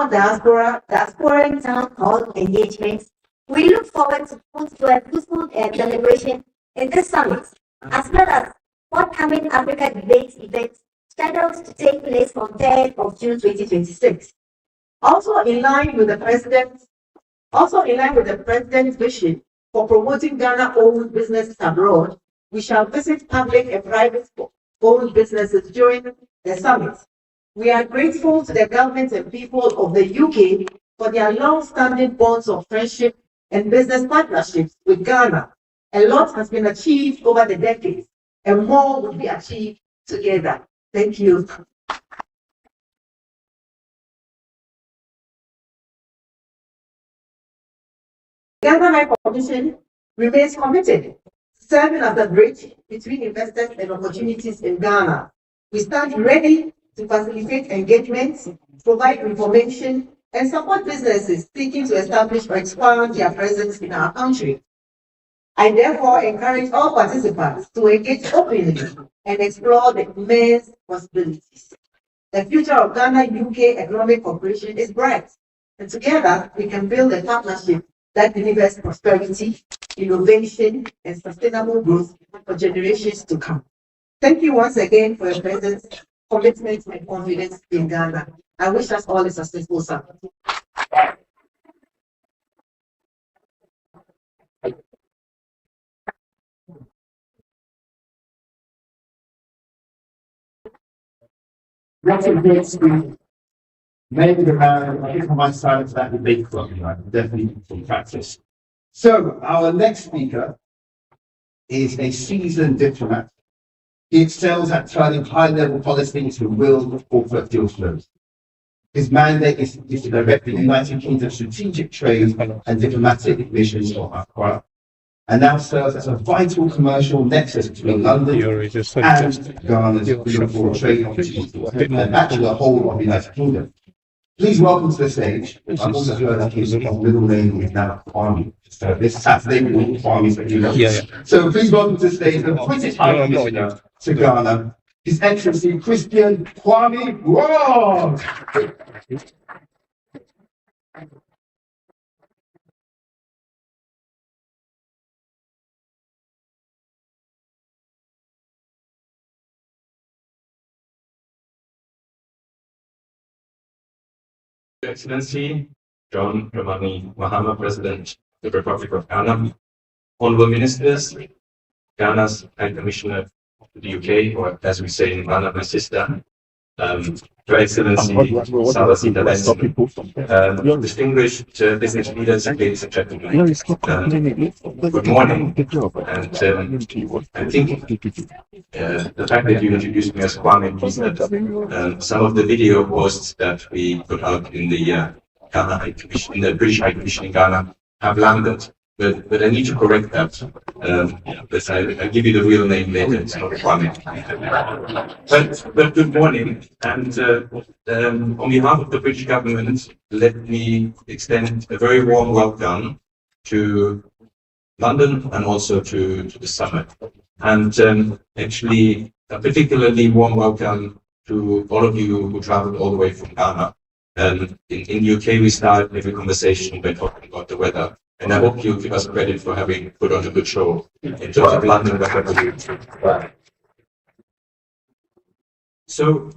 diaspora town hall engagements, we look forward to a fruitful deliberation in this summit, as well as forthcoming Africa Debates events scheduled to take place on 3rd of June 2026. Also in line with the President's vision for promoting Ghana-owned businesses abroad, we shall visit public and private-owned businesses during the summit. We are grateful to the government and people of the UK for their long-standing bonds of friendship and business partnerships with Ghana. A lot has been achieved over the decades, and more will be achieved together. Thank you. Ghana High Commission remains committed to serving as a bridge between investors and opportunities in Ghana. We stand ready to facilitate engagements, provide information, and support businesses seeking to establish or expand their presence in our country. I therefore encourage all participants to engage openly and explore the immense possibilities. The future of Ghana-UK economic cooperation is bright, and together we can build a partnership that delivers prosperity, innovation, and sustainable growth for generations to come. Thank you once again for your presence, commitment, and confidence in Ghana. I wish us all a successful summit. That's a great speech. Maybe the man, I think on my side of that debate club, definitely from practice. So, our next speaker is a seasoned diplomat. He excels at turning high-level policy into real corporate deal flows. His mandate is to direct the United Kingdom's strategic trade and diplomatic missions for Accra, and now serves as a vital commercial nexus between London and Ghana's beautiful trade opportunities, and actually the whole of the United Kingdom. Please welcome to the stage. I've also heard that his middle name is now Kwame. So this Saturday we will Kwame for you know. So please welcome to the stage the British High Commissioner to Ghana, His Excellency Christian Kwame Wong. Your Excellency, John Dramani Mahama, President of the Republic of Ghana, Honourable Ministers, Ghana's High Commissioner to the UK, or as we say in Ghana, my sister, Your Excellency, Salasita Benson, distinguished business leaders, ladies and gentlemen, good morning. And I think the fact that you introduced me as Kwame means that some of the video posts that we put out in the Ghana High Commission, in the British High Commission in Ghana, have landed. But I need to correct that. But I'll give you the real name later. It's not Kwame. But good morning. And on behalf of the British government, let me extend a very warm welcome to London and also to the summit. And actually, a particularly warm welcome to all of you who traveled all the way from Ghana. In the UK, we start every conversation by talking about the weather. And I hope you'll give us credit for having put on a good show in terms of London weather. So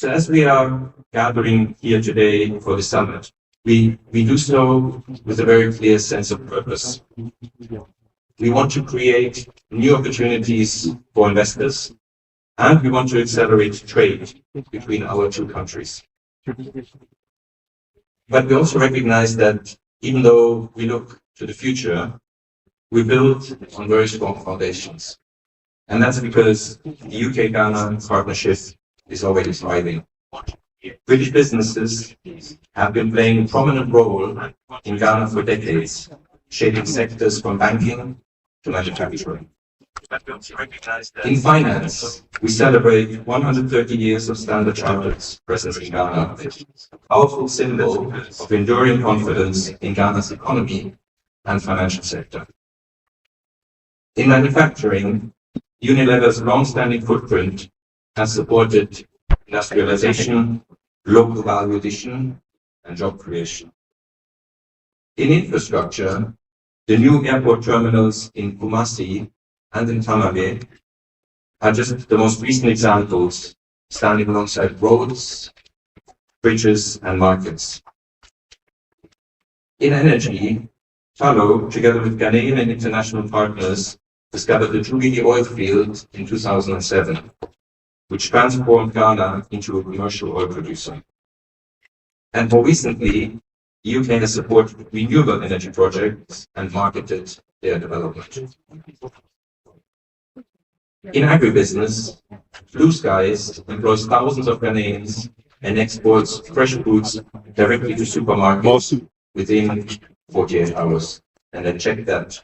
as we are gathering here today for the summit, we do so with a very clear sense of purpose. We want to create new opportunities for investors, and we want to accelerate trade between our two countries. But we also recognize that even though we look to the future, we build on very strong foundations. And that's because the UK-Ghana partnership is already thriving. British businesses have been playing a prominent role in Ghana for decades, shaping sectors from banking to manufacturing. In finance, we celebrate 130 years of Standard Chartered's presence in Ghana, a powerful symbol of enduring confidence in Ghana's economy and financial sector. In manufacturing, Unilever's long-standing footprint has supported industrialization, local value addition, and job creation. In infrastructure, the new airport terminals in Kumasi and in Tamale are just the most recent examples, standing alongside roads, bridges, and markets. In energy, Tullow, together with Ghanaian and international partners, discovered the Jubilee oil field in 2007, which transformed Ghana into a commercial oil producer. And more recently, the UK has supported renewable energy projects and marketed their development. In agribusiness, Blue Skies employs thousands of Ghanaians and exports fresh foods directly to supermarkets within 48 hours. And I checked that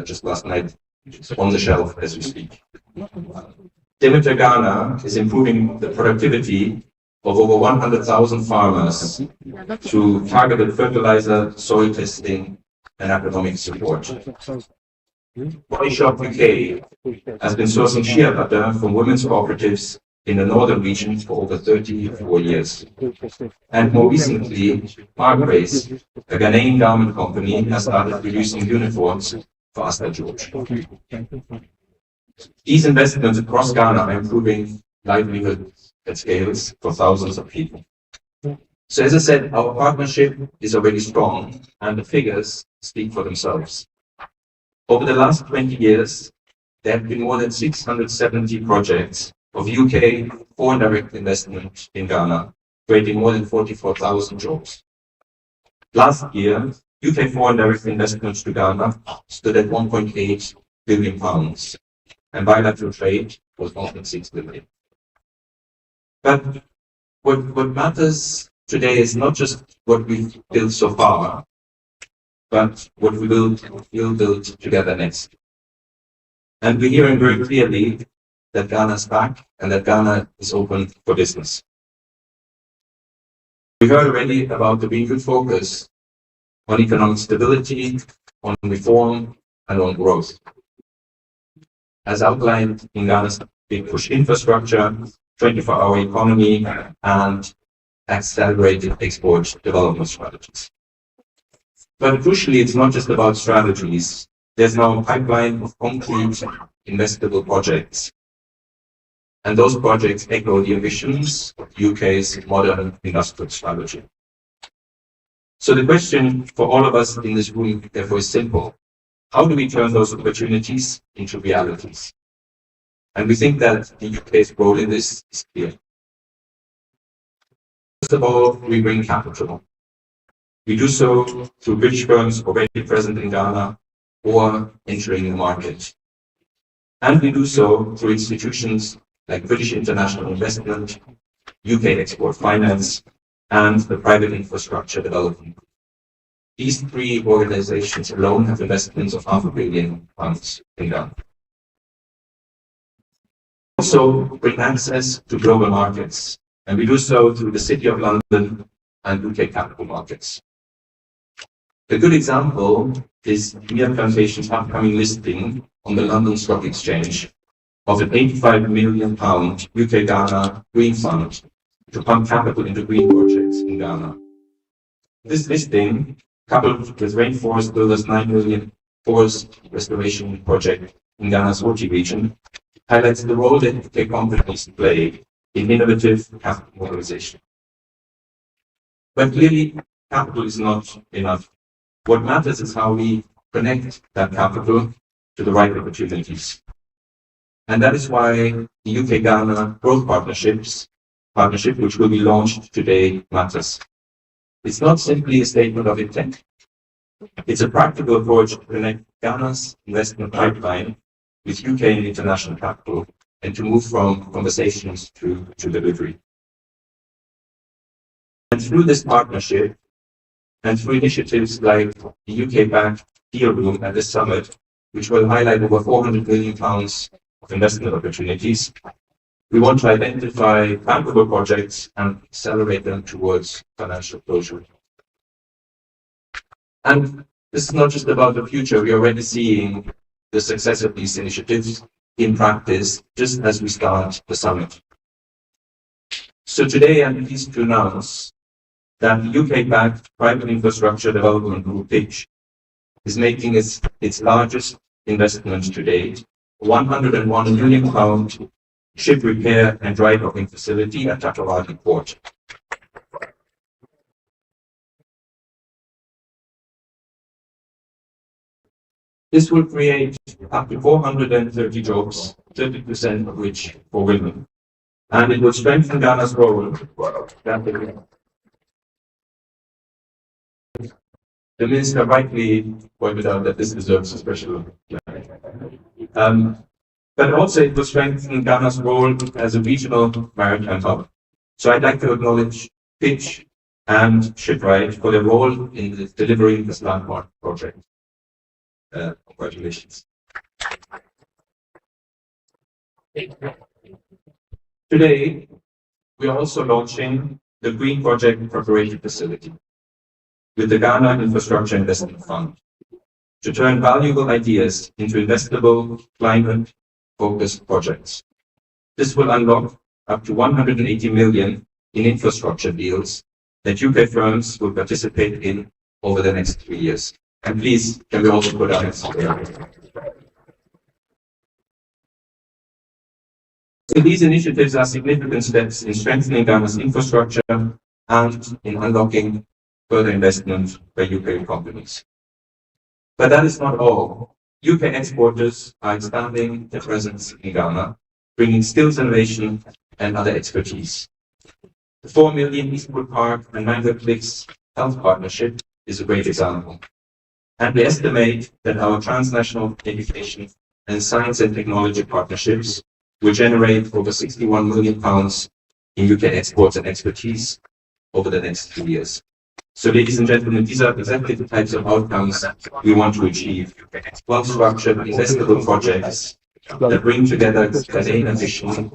just last night. It's on the shelf as we speak. Demeter Ghana is improving the productivity of over 100,000 farmers through targeted fertilizer, soil testing, and agronomic support. Body Shop UK has been sourcing shea butter from women's cooperatives in the northern region for over 34 years. And more recently, Margrace, a Ghanaian garment company, has started producing uniforms for Asta George. These investments across Ghana are improving livelihood at scales for thousands of people. So as I said, our partnership is already strong and the figures speak for themselves. Over the last 20 years, there have been more than 670 projects of UK foreign direct investment in Ghana, creating more than 44,000 jobs. Last year, UK foreign direct investments to Ghana stood at £1.8 billion, and bilateral trade was 1.6 billion. But what matters today is not just what we've built so far, but what we will build together next. And we're hearing very clearly that Ghana's back and that Ghana is open for business. We heard already about the renewed focus on economic stability, on reform, and on growth. As outlined in Ghana's Big Push infrastructure, 24-hour economy, and accelerated export development strategies. But crucially, it's not just about strategies. There's now a pipeline of concrete investable projects. And those projects echo the ambitions of the UK's modern industrial strategy. So the question for all of us in this room, therefore, is simple. How do we turn those opportunities into realities? And we think that the UK's role in this is clear. First of all, we bring capital. We do so through British firms already present in Ghana or entering the market. And we do so through institutions like British International Investment, UK Export Finance, and the Private Infrastructure Development Group. These three organizations alone have investments of £500 million in Ghana. Also bring access to global markets, and we do so through the City of London and UK capital markets. A good example is Mere Plantation's upcoming listing on the London Stock Exchange of an £85 million UK Ghana Green Fund to pump capital into green projects in Ghana. This listing, coupled with Rainforest Builders' £9 million forest restoration project in Ghana's Oti region, highlights the role that UK companies play in innovative capital mobilization. But clearly, capital is not enough. What matters is how we connect that capital to the right opportunities. And that is why the UK-Ghana Growth Partnership, which will be launched today, matters. It's not simply a statement of intent. It's a practical approach to connect Ghana's investment pipeline with UK and international capital and to move from conversations to delivery. And through this partnership, and through initiatives like the UK-backed Deal Room at this summit, which will highlight over £400 million of investment opportunities, we want to identify bankable projects and accelerate them towards financial closure. And this is not just about the future. We're already seeing the success of these initiatives in practice, just as we start the summit. So today, I'm pleased to announce that the UK-backed private infrastructure development group Pitch is making its largest investment to date, £101 million ship repair and dry docking facility at Tattawadi Port. This will create up to 430 jobs, 30% of which for women. And it will strengthen Ghana's role. The minister rightly pointed out that this deserves a special but also it will strengthen Ghana's role as a regional maritime hub. So I'd like to acknowledge Pitch and Shipwright for their role in delivering this landmark project. Congratulations. Today, we are also launching the Green Project Preparatory Facility with the Ghana Infrastructure Investment Fund to turn valuable ideas into investable, climate-focused projects. This will unlock up to 180 million in infrastructure deals that UK firms will participate in over the next 3 years. And please, can we also put our hands together? So these initiatives are significant steps in strengthening Ghana's infrastructure and in unlocking further investment by UK companies. But that is not all. UK exporters are expanding their presence in Ghana, bringing skills innovation and other expertise. The 4 million Eastwood Park and Mango Cliffs Health Partnership is a great example. And we estimate that our transnational education and science and technology partnerships will generate over £61 million in UK exports and expertise over the next 2 years. So, ladies and gentlemen, these are exactly the types of outcomes we want to achieve. Well-structured, investable projects that bring together Ghanaian ambition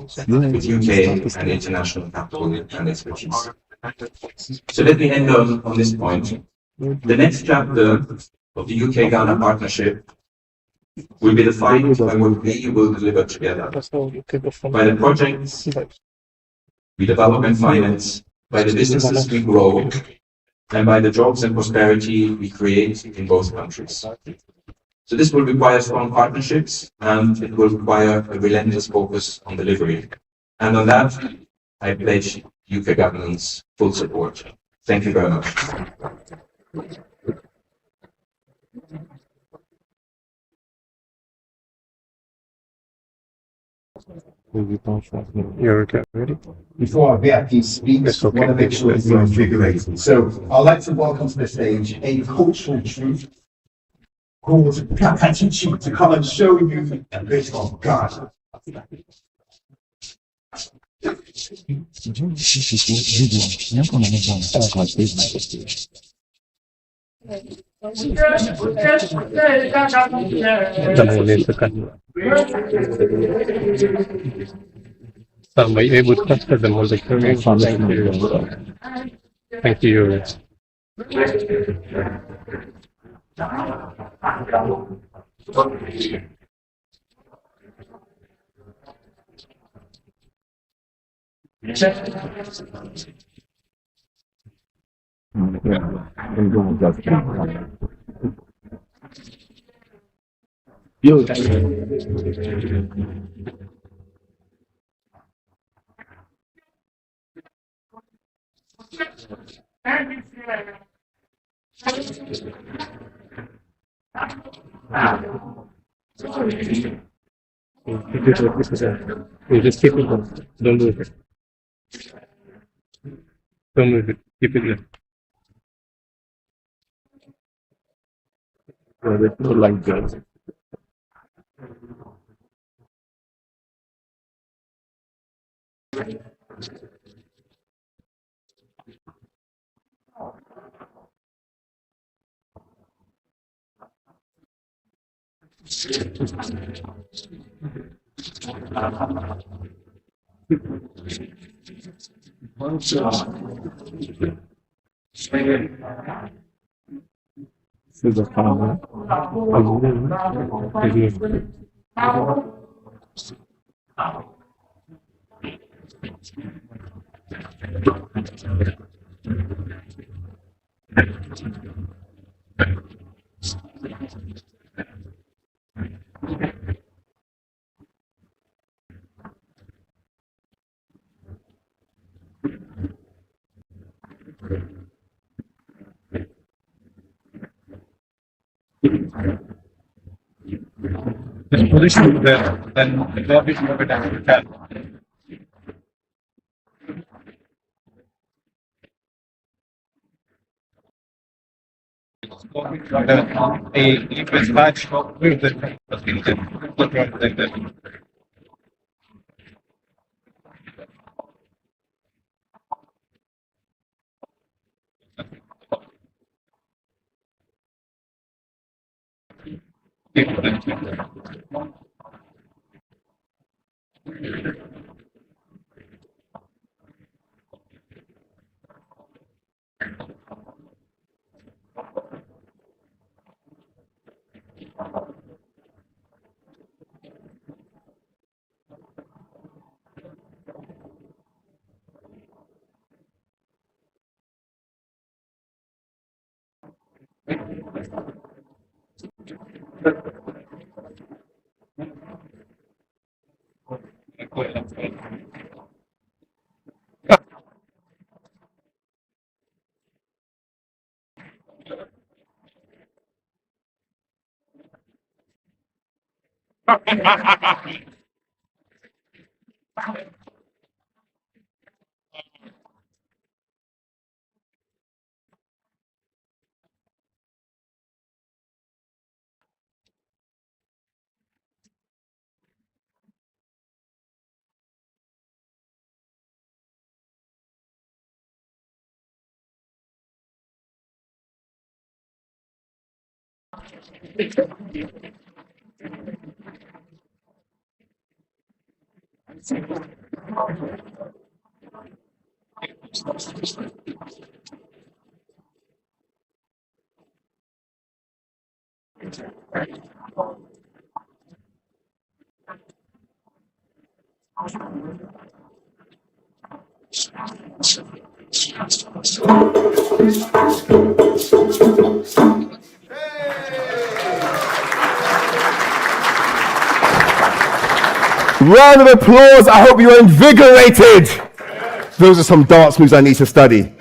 with UK and international capital and expertise. So let me end on this point. The next chapter of the UK-Ghana partnership will be defined by what we will deliver together. By the projects we develop and finance, by the businesses we grow, and by the jobs and prosperity we create in both countries. So this will require strong partnerships, and it will require a relentless focus on delivery. And on that, I pledge UK government's full support. Thank you very much. You're okay, ready? Before our VIP speaks, I want to make sure you're invigorated. So I'd like to welcome to the stage a cultural troupe called Kakachichi to come and show you a bit of Ghana. Are you able to capture them on the camera? Thank you. You just keep it on. Don't move it. Don't move it. Keep it there. No, there's no like that. This is a camera. This position is there, then the job is more better. A request batch with the Round of applause. I hope you're invigorated. Those are some dance moves I need to study.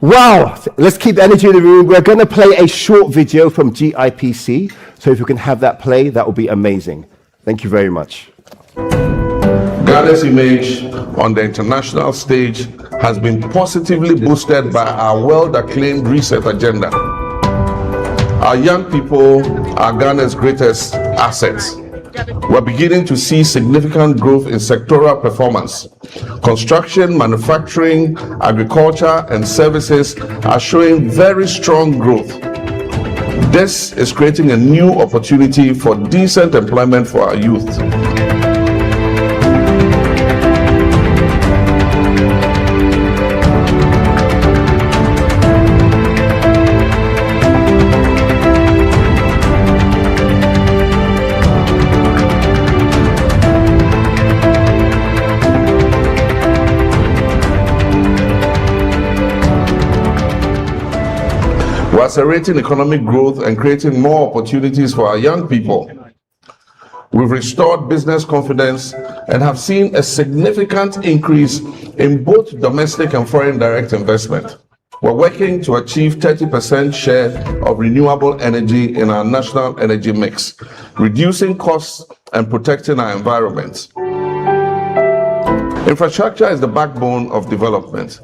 Wow. Let's keep the energy in the room. We're going to play a short video from GIPC. So if you can have that play, that would be amazing. Thank you very much. Ghana's image on the international stage has been positively boosted by our well-acclaimed research agenda. Our young people are Ghana's greatest assets. We're beginning to see significant growth in sectoral performance. Construction, manufacturing, agriculture, and services are showing very strong growth. This is creating a new opportunity for decent employment for our youth. We're accelerating economic growth and creating more opportunities for our young people. We've restored business confidence and have seen a significant increase in both domestic and foreign direct investment. We're working to achieve 30% share of renewable energy in our national energy mix, reducing costs and protecting our environment. Infrastructure is the backbone of development.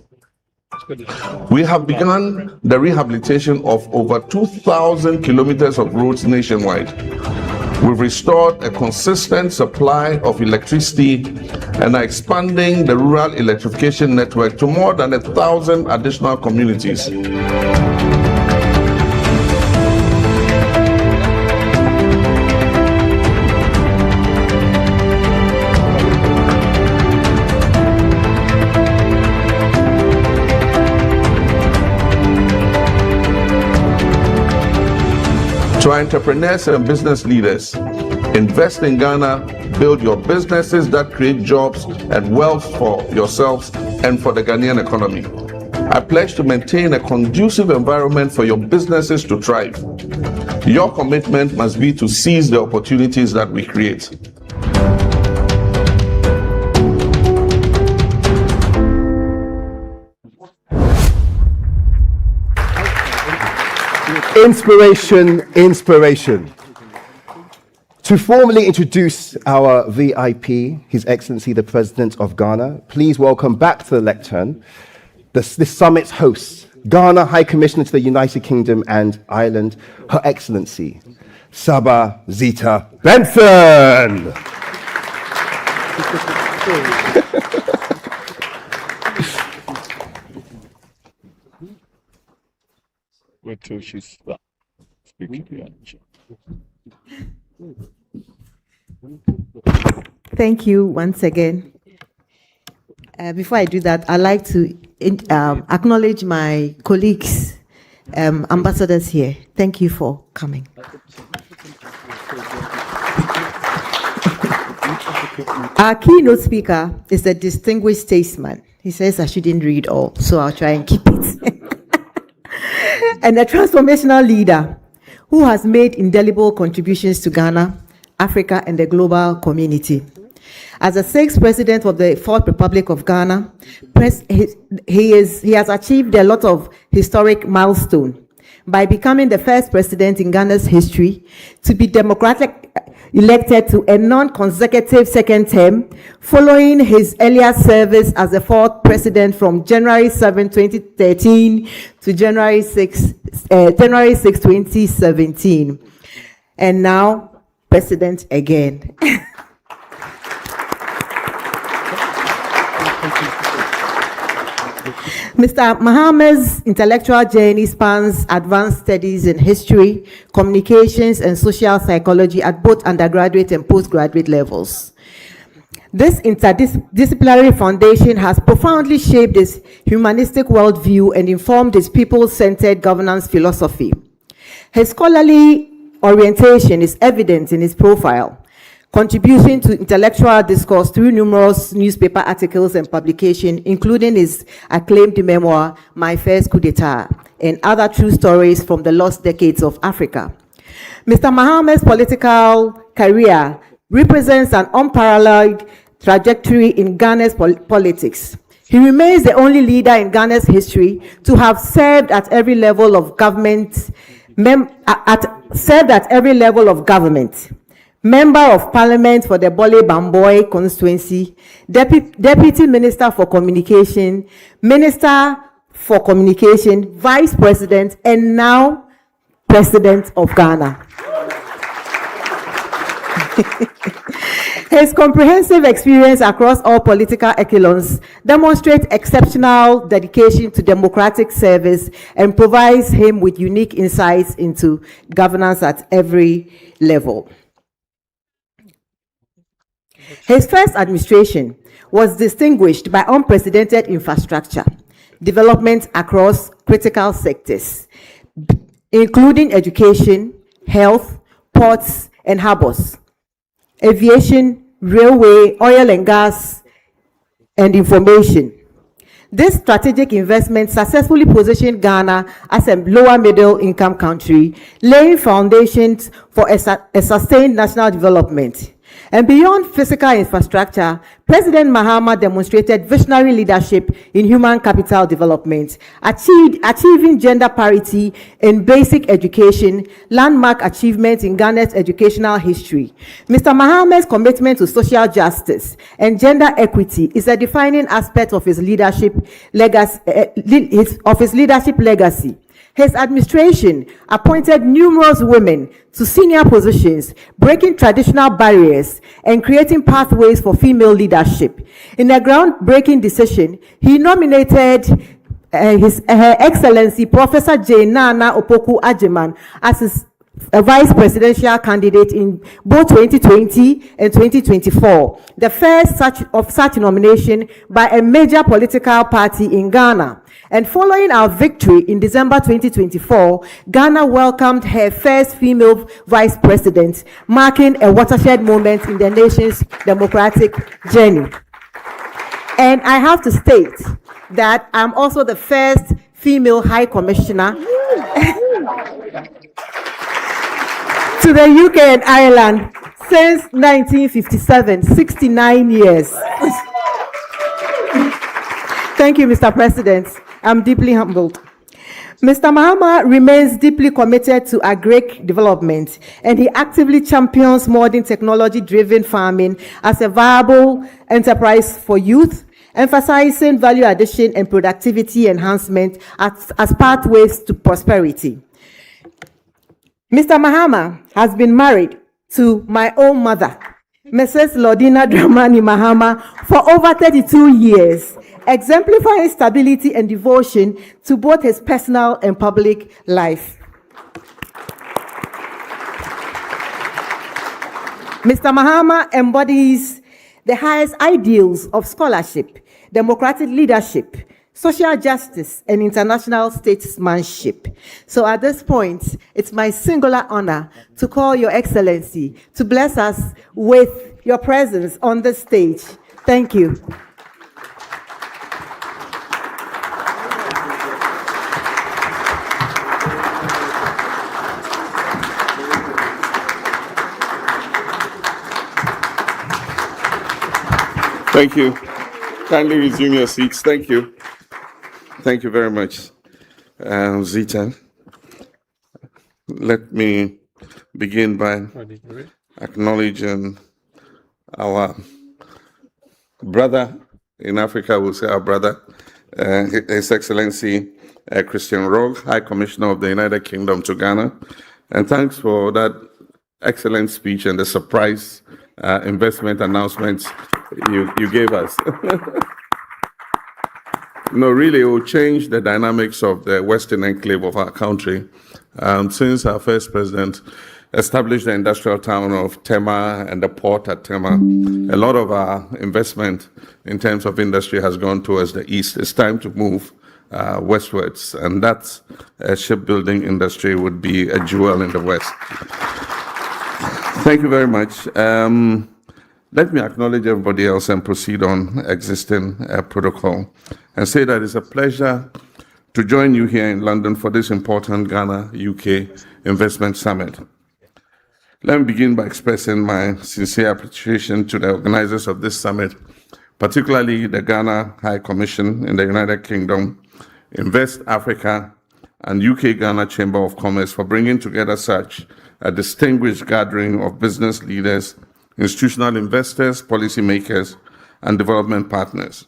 We have begun the rehabilitation of over 2,000 kilometers of roads nationwide. We've restored a consistent supply of electricity and are expanding the rural electrification network to more than 1,000 additional communities. To our entrepreneurs and business leaders, invest in Ghana, build your businesses that create jobs and wealth for yourselves and for the Ghanaian economy. I pledge to maintain a conducive environment for your businesses to thrive. Your commitment must be to seize the opportunities that we create. Inspiration, inspiration. To formally introduce our VIP, His Excellency the President of Ghana, please welcome back to the lectern this summit's host, Ghana High Commissioner to the United Kingdom and Ireland, Her Excellency Saba Zita Benson. Wait till she's speaking. Thank you once again. Before I do that, I'd like to acknowledge my colleagues, ambassadors here. Thank you for coming. Our keynote speaker is a distinguished statesman. He says I shouldn't read all, so I'll try and keep it. And a transformational leader who has made indelible contributions to Ghana, Africa, and the global community. As the 6th president of the 4th Republic of Ghana, he has achieved a lot of historic milestones by becoming the first president in Ghana's history to be democratically elected to a non-consecutive second term, following his earlier service as the 4th president from January 7, 2013 to January 6, 2017. And now, president again. Mr. Mahama's intellectual journey spans advanced studies in history, communications, and social psychology at both undergraduate and postgraduate levels. This interdisciplinary foundation has profoundly shaped his humanistic worldview and informed his people-centered governance philosophy. His scholarly orientation is evident in his profile, contribution to intellectual discourse through numerous newspaper articles and publications, including his acclaimed memoir, My First Coup d'etat, and other true stories from the lost decades of Africa. Mr. Mahama's political career represents an unparalleled trajectory in Ghana's politics. He remains the only leader in Ghana's history to have served at every level of government, Member of Parliament for the Bole Bamboy constituency, Deputy Minister for Communication, Minister for Communication, Vice President, and now President of Ghana. His comprehensive experience across all political echelons demonstrates exceptional dedication to democratic service and provides him with unique insights into governance at every level. His first administration was distinguished by unprecedented infrastructure development across critical sectors, including education, health, ports and harbors, aviation, railway, oil and gas, and information. This strategic investment successfully positioned Ghana as a lower middle income country, laying foundations for a sustained national development. And beyond physical infrastructure, President Mahama demonstrated visionary leadership in human capital development, achieving gender parity in basic education, landmark achievements in Ghana's educational history. Mr. Mahama's commitment to social justice and gender equity is a defining aspect of his leadership legacy. His administration appointed numerous women to senior positions, breaking traditional barriers and creating pathways for female leadership. In a groundbreaking decision, he nominated Her Excellency Professor J. Nana Opoku Agyemang as his vice presidential candidate in both 2020 and 2024, the first of such nomination by a major political party in Ghana. And following our victory in December 2024, Ghana welcomed her first female vice president, marking a watershed moment in the nation's democratic journey. And I have to state that I'm also the first female High Commissioner to the UK and Ireland since 1957, 69 years. Thank you, Mr. President. I'm deeply humbled. Mr. Mahama remains deeply committed to agric development, and he actively champions modern technology-driven farming as a viable enterprise for youth, emphasizing value addition and productivity enhancement as pathways to prosperity. Mr. Mahama has been married to my own mother, Mrs. Lordina Dramani Mahama, for over 32 years, exemplifying stability and devotion to both his personal and public life. Mr. Mahama embodies the highest ideals of scholarship, democratic leadership, social justice, and international statesmanship. So at this point, it's my singular honor to call Your Excellency to bless us with your presence on the stage. Thank you. Thank you. Kindly resume your seats. Thank you. Thank you very much, Zita. Let me begin by acknowledging our brother in Africa, we'll say our brother, His Excellency Christian Rogue, High Commissioner of the United Kingdom to Ghana. And thanks for that excellent speech and the surprise investment announcements you gave us. No, really, it will change the dynamics of the Western enclave of our country. Since our first president established the industrial town of Tema and the port at Tema, a lot of our investment in terms of industry has gone towards the east. It's time to move westwards, and that shipbuilding industry would be a jewel in the West. Thank you very much. Let me acknowledge everybody else and proceed on existing protocol and say that it's a pleasure to join you here in London for this important Ghana-UK Investment Summit. Let me begin by expressing my sincere appreciation to the organizers of this summit, particularly the Ghana High Commission in the United Kingdom, Invest Africa, and UK-Ghana Chamber of Commerce for bringing together such a distinguished gathering of business leaders, institutional investors, policymakers, and development partners.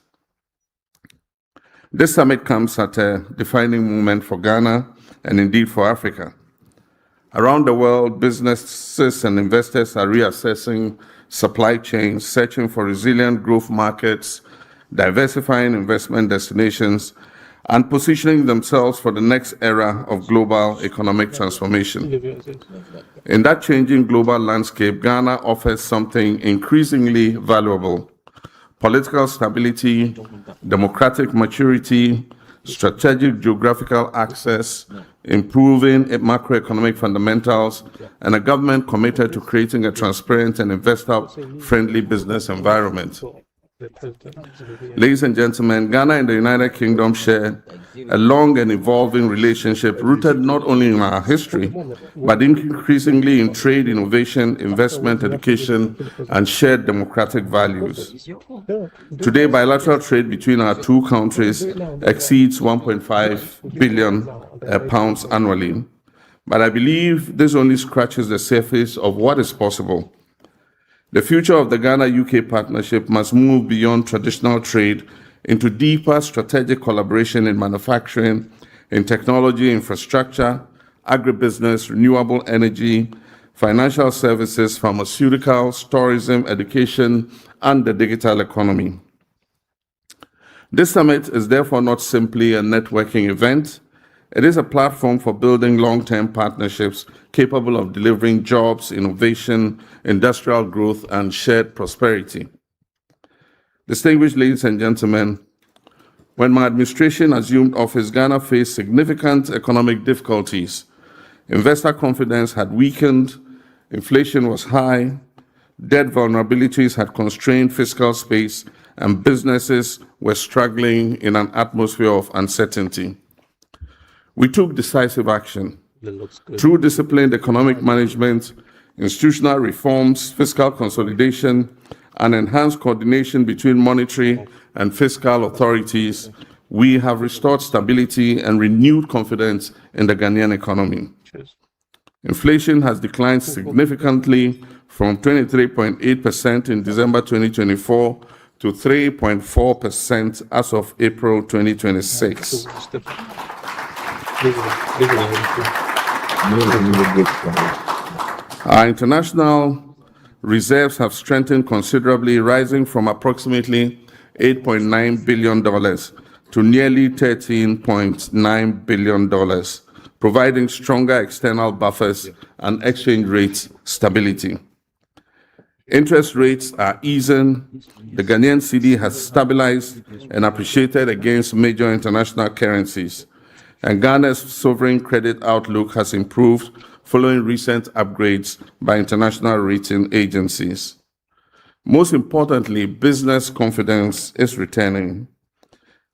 This summit comes at a defining moment for Ghana and indeed for Africa. Around the world, businesses and investors are reassessing supply chains, searching for resilient growth markets, diversifying investment destinations, and positioning themselves for the next era of global economic transformation. In that changing global landscape, Ghana offers something increasingly valuable: political stability, democratic maturity, strategic geographical access, improving macroeconomic fundamentals, and a government committed to creating a transparent and investor-friendly business environment. Ladies and gentlemen, Ghana and the United Kingdom share a long and evolving relationship rooted not only in our history, but increasingly in trade, innovation, investment, education, and shared democratic values. Today, bilateral trade between our two countries exceeds £1.5 billion pounds annually. But I believe this only scratches the surface of what is possible. The future of the Ghana-UK partnership must move beyond traditional trade into deeper strategic collaboration in manufacturing, in technology, infrastructure, agribusiness, renewable energy, financial services, pharmaceuticals, tourism, education, and the digital economy. This summit is therefore not simply a networking event. It is a platform for building long-term partnerships capable of delivering jobs, innovation, industrial growth, and shared prosperity. Distinguished ladies and gentlemen, when my administration assumed office, Ghana faced significant economic difficulties. Investor confidence had weakened, inflation was high, debt vulnerabilities had constrained fiscal space, and businesses were struggling in an atmosphere of uncertainty. We took decisive action. Through disciplined economic management, institutional reforms, fiscal consolidation, and enhanced coordination between monetary and fiscal authorities, we have restored stability and renewed confidence in the Ghanaian economy. Inflation has declined significantly from 23.8% in December 2024 to 3.4% as of April 2026. Our international reserves have strengthened considerably, rising from approximately $8.9 billion to nearly $13.9 billion, providing stronger external buffers and exchange rate stability. Interest rates are easing. The Ghanaian cedi has stabilized and appreciated against major international currencies, and Ghana's sovereign credit outlook has improved following recent upgrades by international rating agencies. Most importantly, business confidence is returning.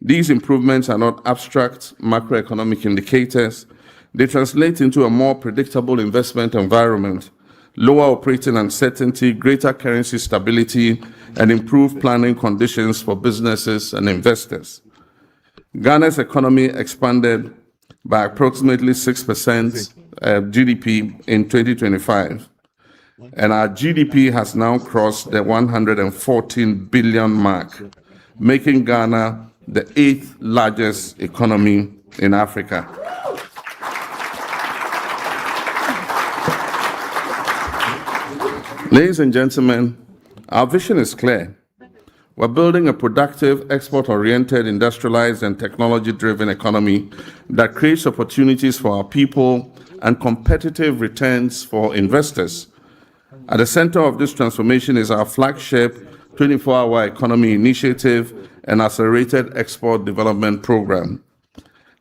These improvements are not abstract macroeconomic indicators. They translate into a more predictable investment environment, lower operating uncertainty, greater currency stability, and improved planning conditions for businesses and investors. Ghana's economy expanded by approximately 6% GDP in 2025, and our GDP has now crossed the 114 billion mark, making Ghana the 8th largest economy in Africa. Ladies and gentlemen, our vision is clear. We're building a productive, export-oriented, industrialized, and technology-driven economy that creates opportunities for our people and competitive returns for investors. At the center of this transformation is our flagship 24-hour economy initiative and accelerated export development program.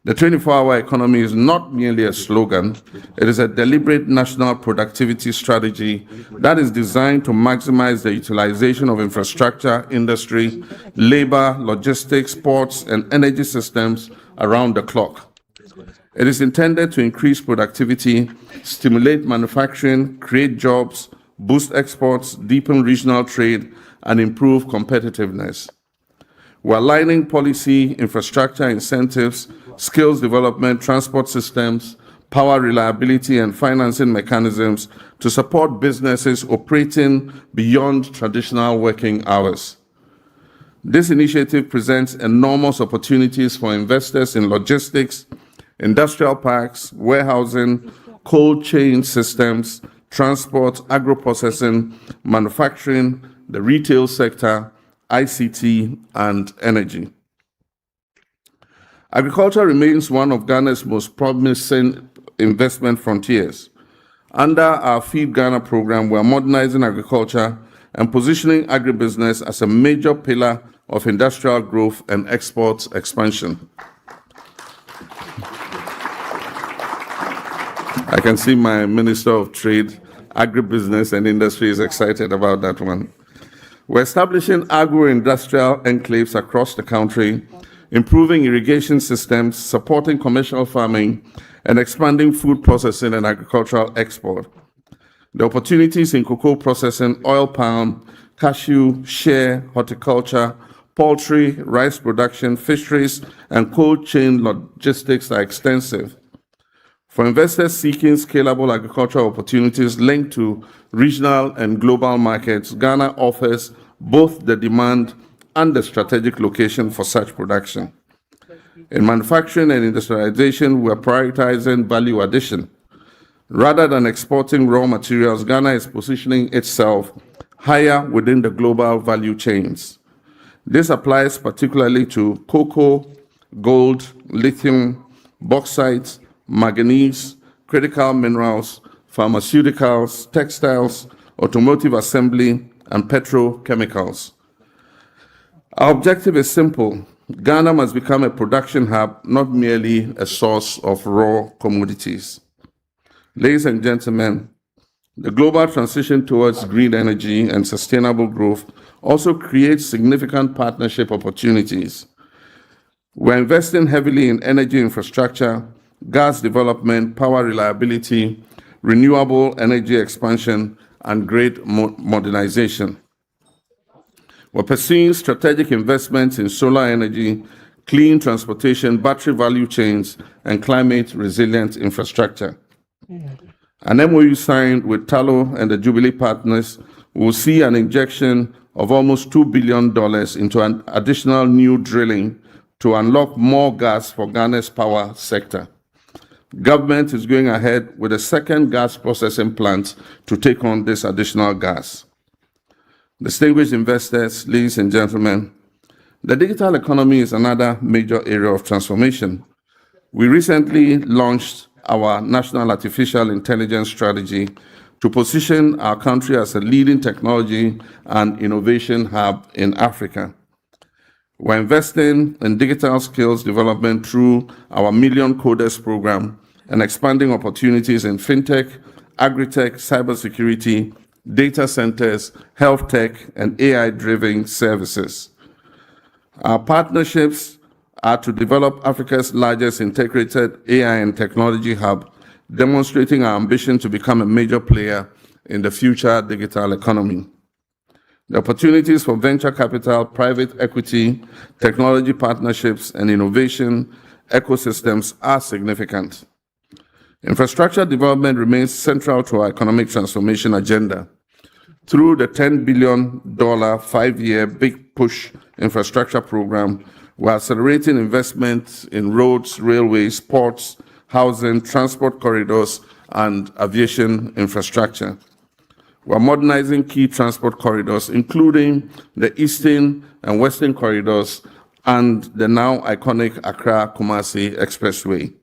The 24-hour economy is not merely a slogan, it is a deliberate national productivity strategy that is designed to maximize the utilization of infrastructure, industry, labor, logistics, ports, and energy systems around the clock. It is intended to increase productivity, stimulate manufacturing, create jobs, boost exports, deepen regional trade, and improve competitiveness. We're aligning policy, infrastructure incentives, skills development, transport systems, power reliability, and financing mechanisms to support businesses operating beyond traditional working hours. This initiative presents enormous opportunities for investors in logistics, industrial parks, warehousing, cold chain systems, transport, agro-processing, manufacturing, the retail sector, ICT, and energy. Agriculture remains one of Ghana's most promising investment frontiers. Under our Feed Ghana program, we are modernizing agriculture and positioning agribusiness as a major pillar of industrial growth and export expansion. I can see my Minister of Trade, Agribusiness and Industry is excited about that one. We're establishing agro-industrial enclaves across the country, improving irrigation systems, supporting commercial farming, and expanding food processing and agricultural export. The opportunities in cocoa processing, oil palm, cashew, shea, horticulture, poultry, rice production, fisheries, and cold chain logistics are extensive. For investors seeking scalable agricultural opportunities linked to regional and global markets, Ghana offers both the demand and the strategic location for such production. In manufacturing and industrialization, we are prioritizing value addition. Rather than exporting raw materials, Ghana is positioning itself higher within the global value chains. This applies particularly to cocoa, gold, lithium, bauxite, manganese, critical minerals, pharmaceuticals, textiles, automotive assembly, and petrochemicals. Our objective is simple. Ghana must become a production hub, not merely a source of raw commodities. Ladies and gentlemen, The global transition towards green energy and sustainable growth also creates significant partnership opportunities. We're investing heavily in energy infrastructure, gas development, power reliability, renewable energy expansion, and grid modernization. We're pursuing strategic investments in solar energy, clean transportation, battery value chains, and climate-resilient infrastructure. An MOU signed with Tallow and the Jubilee partners will see an injection of almost $2 billion into an additional new drilling to unlock more gas for Ghana's power sector. Government is going ahead with a second gas processing plant to take on this additional gas. Distinguished investors, ladies and gentlemen, the digital economy is another major area of transformation. We recently launched our National Artificial Intelligence Strategy to position our country as a leading technology and innovation hub in Africa. We're investing in digital skills development through our Million Coders program and expanding opportunities in fintech, agri-tech, cybersecurity, data centers, health tech, and AI-driven services. Our partnerships are to develop Africa's largest integrated AI and technology hub, demonstrating our ambition to become a major player in the future digital economy. The opportunities for venture capital, private equity, technology partnerships, and innovation ecosystems are significant. Infrastructure development remains central to our economic transformation agenda. Through the $10 billion 5-year Big Push infrastructure program, we're accelerating investments in roads, railways, ports, housing, transport corridors, and aviation infrastructure. We're modernizing key transport corridors, including the Eastern and Western corridors and the now iconic Accra-Kumasi Expressway.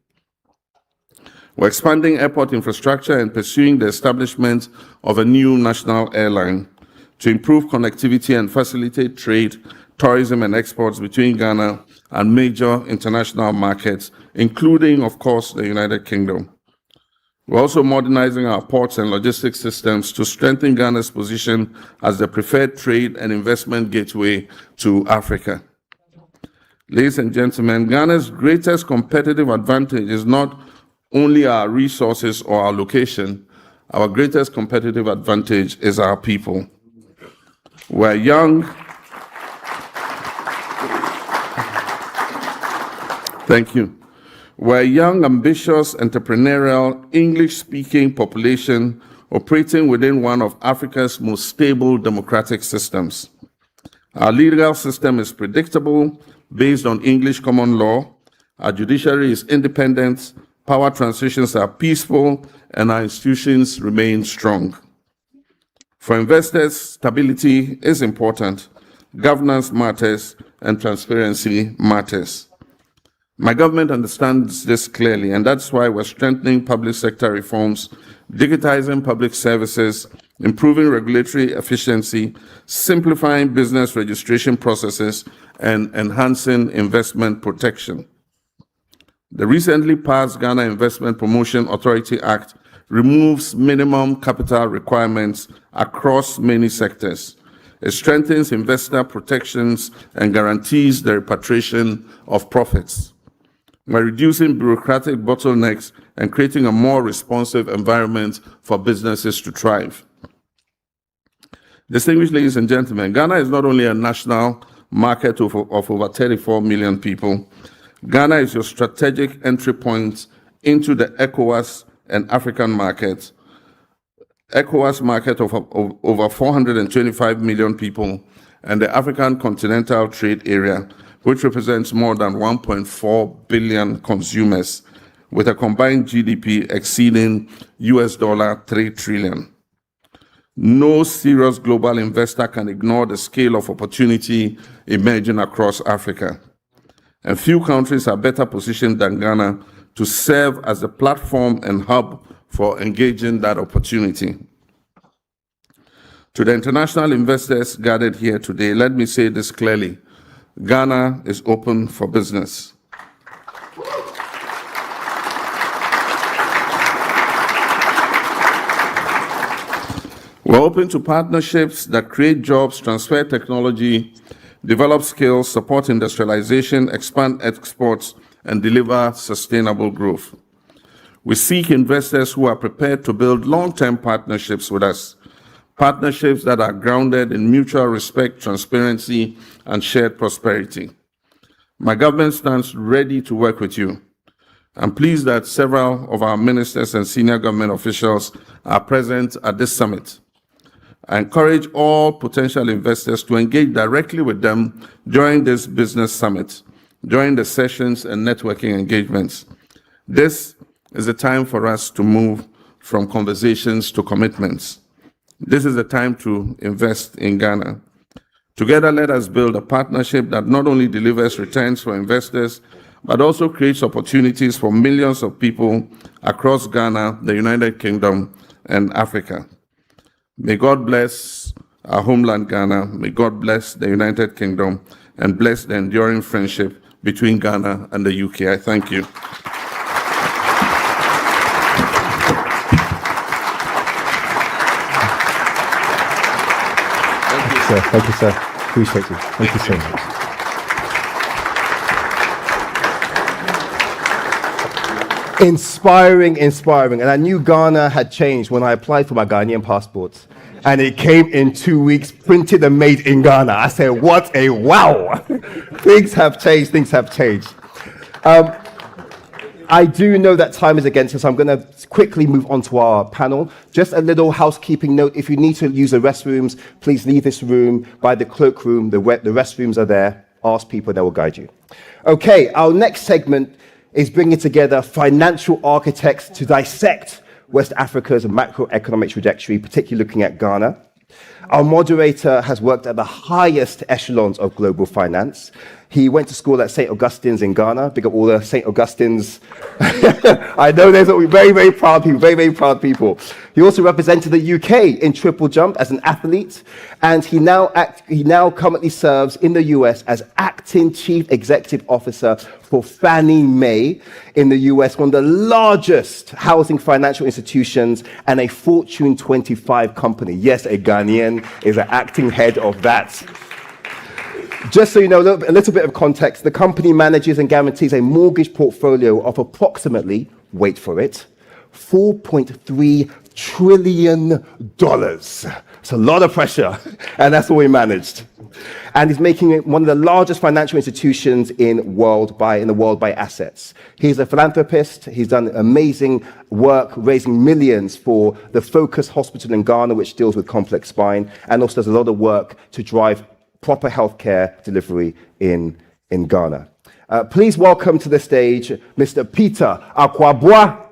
We're expanding airport infrastructure and pursuing the establishment of a new national airline to improve connectivity and facilitate trade, tourism, and exports between Ghana and major international markets, including, of course, the United Kingdom. We're also modernizing our ports and logistics systems to strengthen Ghana's position as the preferred trade and investment gateway to Africa. Ladies and gentlemen, Ghana's greatest competitive advantage is not only our resources or our location. Our greatest competitive advantage is our people. We're young. Thank you. We're a young, ambitious, entrepreneurial, English-speaking population operating within one of Africa's most stable democratic systems. Our legal system is predictable, based on English common law. Our judiciary is independent, power transitions are peaceful, and our institutions remain strong. For investors, stability is important, governance matters, and transparency matters. My government understands this clearly, and that's why we're strengthening public sector reforms, digitizing public services, improving regulatory efficiency, simplifying business registration processes, and enhancing investment protection. The recently passed Ghana Investment Promotion Authority Act removes minimum capital requirements across many sectors. It strengthens investor protections and guarantees the repatriation of profits. We're reducing bureaucratic bottlenecks and creating a more responsive environment for businesses to thrive. Distinguished ladies and gentlemen, Ghana is not only a national market of over 34 million people. Ghana is your strategic entry point into the ECOWAS and African markets. ECOWAS market of over 425 million people, and the African Continental Trade Area, which represents more than 1.4 billion consumers, with a combined GDP exceeding $3 trillion. No serious global investor can ignore the scale of opportunity emerging across Africa. And few countries are better positioned than Ghana to serve as a platform and hub for engaging that opportunity. To the international investors gathered here today, let me say this clearly. Ghana is open for business. We're open to partnerships that create jobs, transfer technology, develop skills, support industrialization, expand exports, and deliver sustainable growth. We seek investors who are prepared to build long-term partnerships with us, partnerships that are grounded in mutual respect, transparency, and shared prosperity. My government stands ready to work with you. I'm pleased that several of our ministers and senior government officials are present at this summit. I encourage all potential investors to engage directly with them during this business summit, during the sessions and networking engagements. This is the time for us to move from conversations to commitments. This is the time to invest in Ghana. Together, let us build a partnership that not only delivers returns for investors, but also creates opportunities for millions of people across Ghana, the United Kingdom, and Africa. May God bless our homeland, Ghana. May God bless the United Kingdom and bless the enduring friendship between Ghana and the UK. I thank you. Thank you, sir. Appreciate you. Thank you so much. Inspiring. And I knew Ghana had changed when I applied for my Ghanaian passport. And it came in 2 weeks, printed and made in Ghana. I said, what a wow. Things have changed. I do know that time is against us. I'm going to quickly move on to our panel. Just a little housekeeping note. If you need to use the restrooms, please leave this room by the cloakroom. The restrooms are there. Ask people, they will guide you. Okay, our next segment is bringing together financial architects to dissect West Africa's macroeconomic trajectory, particularly looking at Ghana. Our moderator has worked at the highest echelons of global finance. He went to school at St. Augustine's in Ghana. Big up all the St. Augustines. I know there's very proud people. He also represented the UK in triple jump as an athlete, and he now currently serves in the US as acting chief executive officer for Fannie Mae in the US, one of the largest housing financial institutions and a Fortune 25 company. Yes, a Ghanaian is an acting head of that. Just so you know, a little bit of context, the company manages and guarantees a mortgage portfolio of approximately, wait for it, $4.3 trillion. It's a lot of pressure, and that's all we managed. And he's making it one of the largest financial institutions in the world by assets. He's a philanthropist. He's done amazing work raising millions for the Focus Hospital in Ghana, which deals with complex spine, and also does a lot of work to drive proper healthcare delivery in Ghana. Please welcome to the stage Mr. Peter Akwaboah.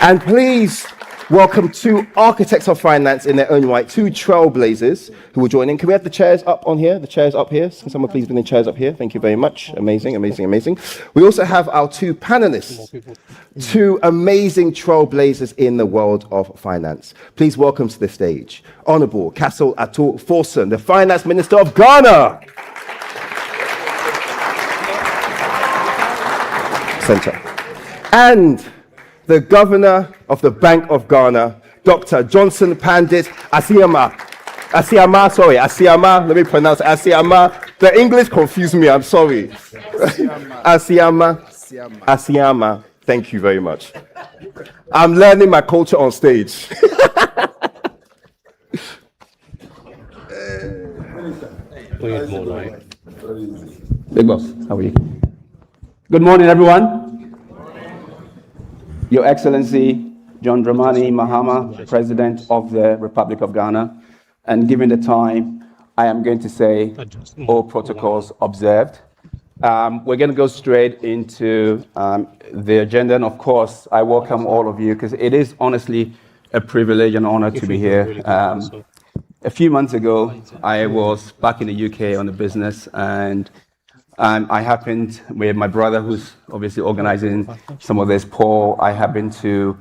And please welcome two architects of finance in their own right, two trailblazers who will join in. Can we have the chairs up on here? The chairs up here. Can someone please bring the chairs up here? Thank you very much. Amazing. We also have our two panelists, two amazing trailblazers in the world of finance. Please welcome to the stage Honorable Castle Ato Forson, the Finance Minister of Ghana. Center. And the Governor of the Bank of Ghana, Dr. Johnson Pandit Asiama. Let me pronounce Asiama. The English confused me, I'm sorry. Asiama. Thank you very much. I'm learning my culture on stage. Big boss, how are you? Good morning, everyone. Your Excellency, John Dramani Mahama, President of the Republic of Ghana. And given the time, I am going to say all protocols observed. We're going to go straight into the agenda. And of course, I welcome all of you because it is honestly a privilege and honor to be here. A few months ago, I was back in the UK on a business, and I happened with my brother, who's obviously organizing some of this, Paul. I happened to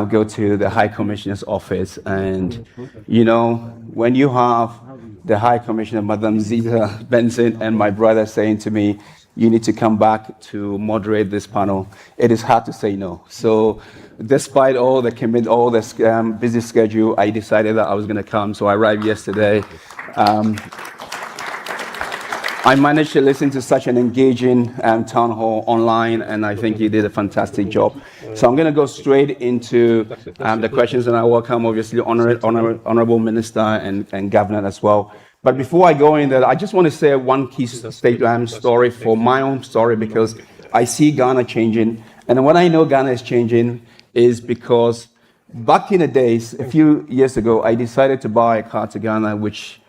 go to the High Commissioner's office. And, you know, when you have the High Commissioner, Madam Zita Benson, and my brother saying to me, you need to come back to moderate this panel, it is hard to say no. So despite all the busy schedule, I decided that I was going to come. So I arrived yesterday. I managed to listen to such an engaging town hall online, and I think you did a fantastic job. So I'm going to go straight into the questions, and I welcome, obviously, Honorable Minister and Governor as well. But before I go in there, I just want to say one key story for my own story, because I see Ghana changing. And when I know Ghana is changing is because back in the days, a few years ago, I decided to buy a car to Ghana, which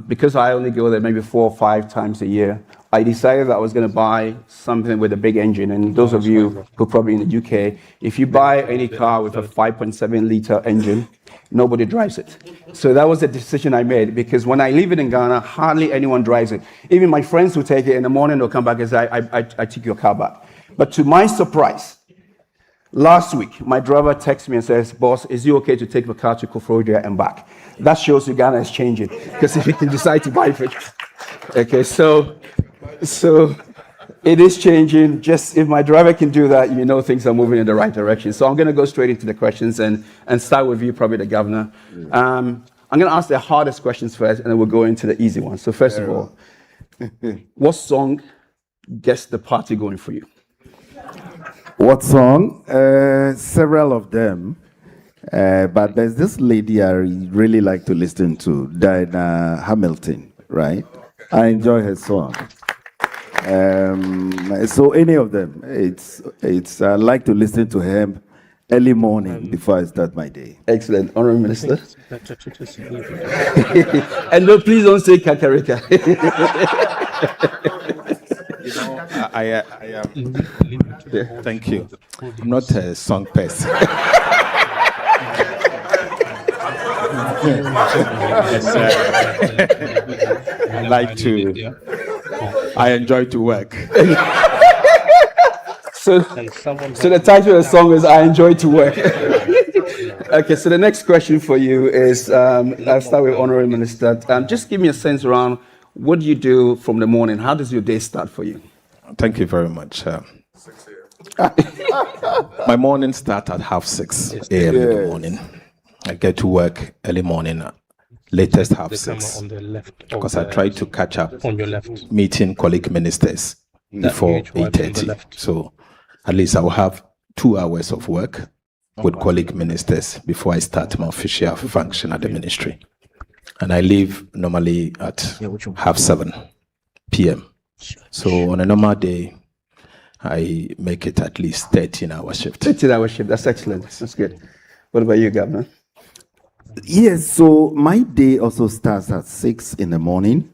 because I only go there maybe 4 or 5 times a year, I decided that I was going to buy something with a big engine. And those of you who are probably in the UK, if you buy any car with a 5.7 liter engine, nobody drives it. So that was the decision I made, because when I leave it in Ghana, hardly anyone drives it. Even my friends who take it in the morning, they'll come back and say, I took your car back. But to my surprise, last week, my driver texts me and says, boss, is it okay to take the car to Koforidua and back? That shows you Ghana is changing, because if you can decide to buy it. Okay, so it is changing. Just if my driver can do that, you know things are moving in the right direction. So I'm going to go straight into the questions and start with you, probably the governor. I'm going to ask the hardest questions first, and then we'll go into the easy ones. So first of all, what song gets the party going for you? What song? Several of them. But there's this lady I really like to listen to, Diana Hamilton, right? I enjoy her song. So any of them, I like to listen to her early morning before I start my day. Excellent. Honourable Minister. And no, please don't say Kakarika. I am. Thank you. I'm not a song person. I enjoy to work. So the title of the song is I Enjoy to Work. Okay, so the next question for you is, I'll start with Honourable Minister. Just give me a sense around what do you do from the morning? How does your day start for you? Thank you very much. My morning starts at 6:30 a.m. in the morning. I get to work early morning, latest 6:30, because I try to catch up meeting colleague ministers before 8:30. So at least I will have 2 hours of work with colleague ministers before I start my official function at the ministry. And I leave normally at 7:30 p.m. So on a normal day, I make it at least 13-hour shift. 13-hour shift, that's excellent. That's good. What about you, Governor? Yes, so my day also starts at 6 in the morning.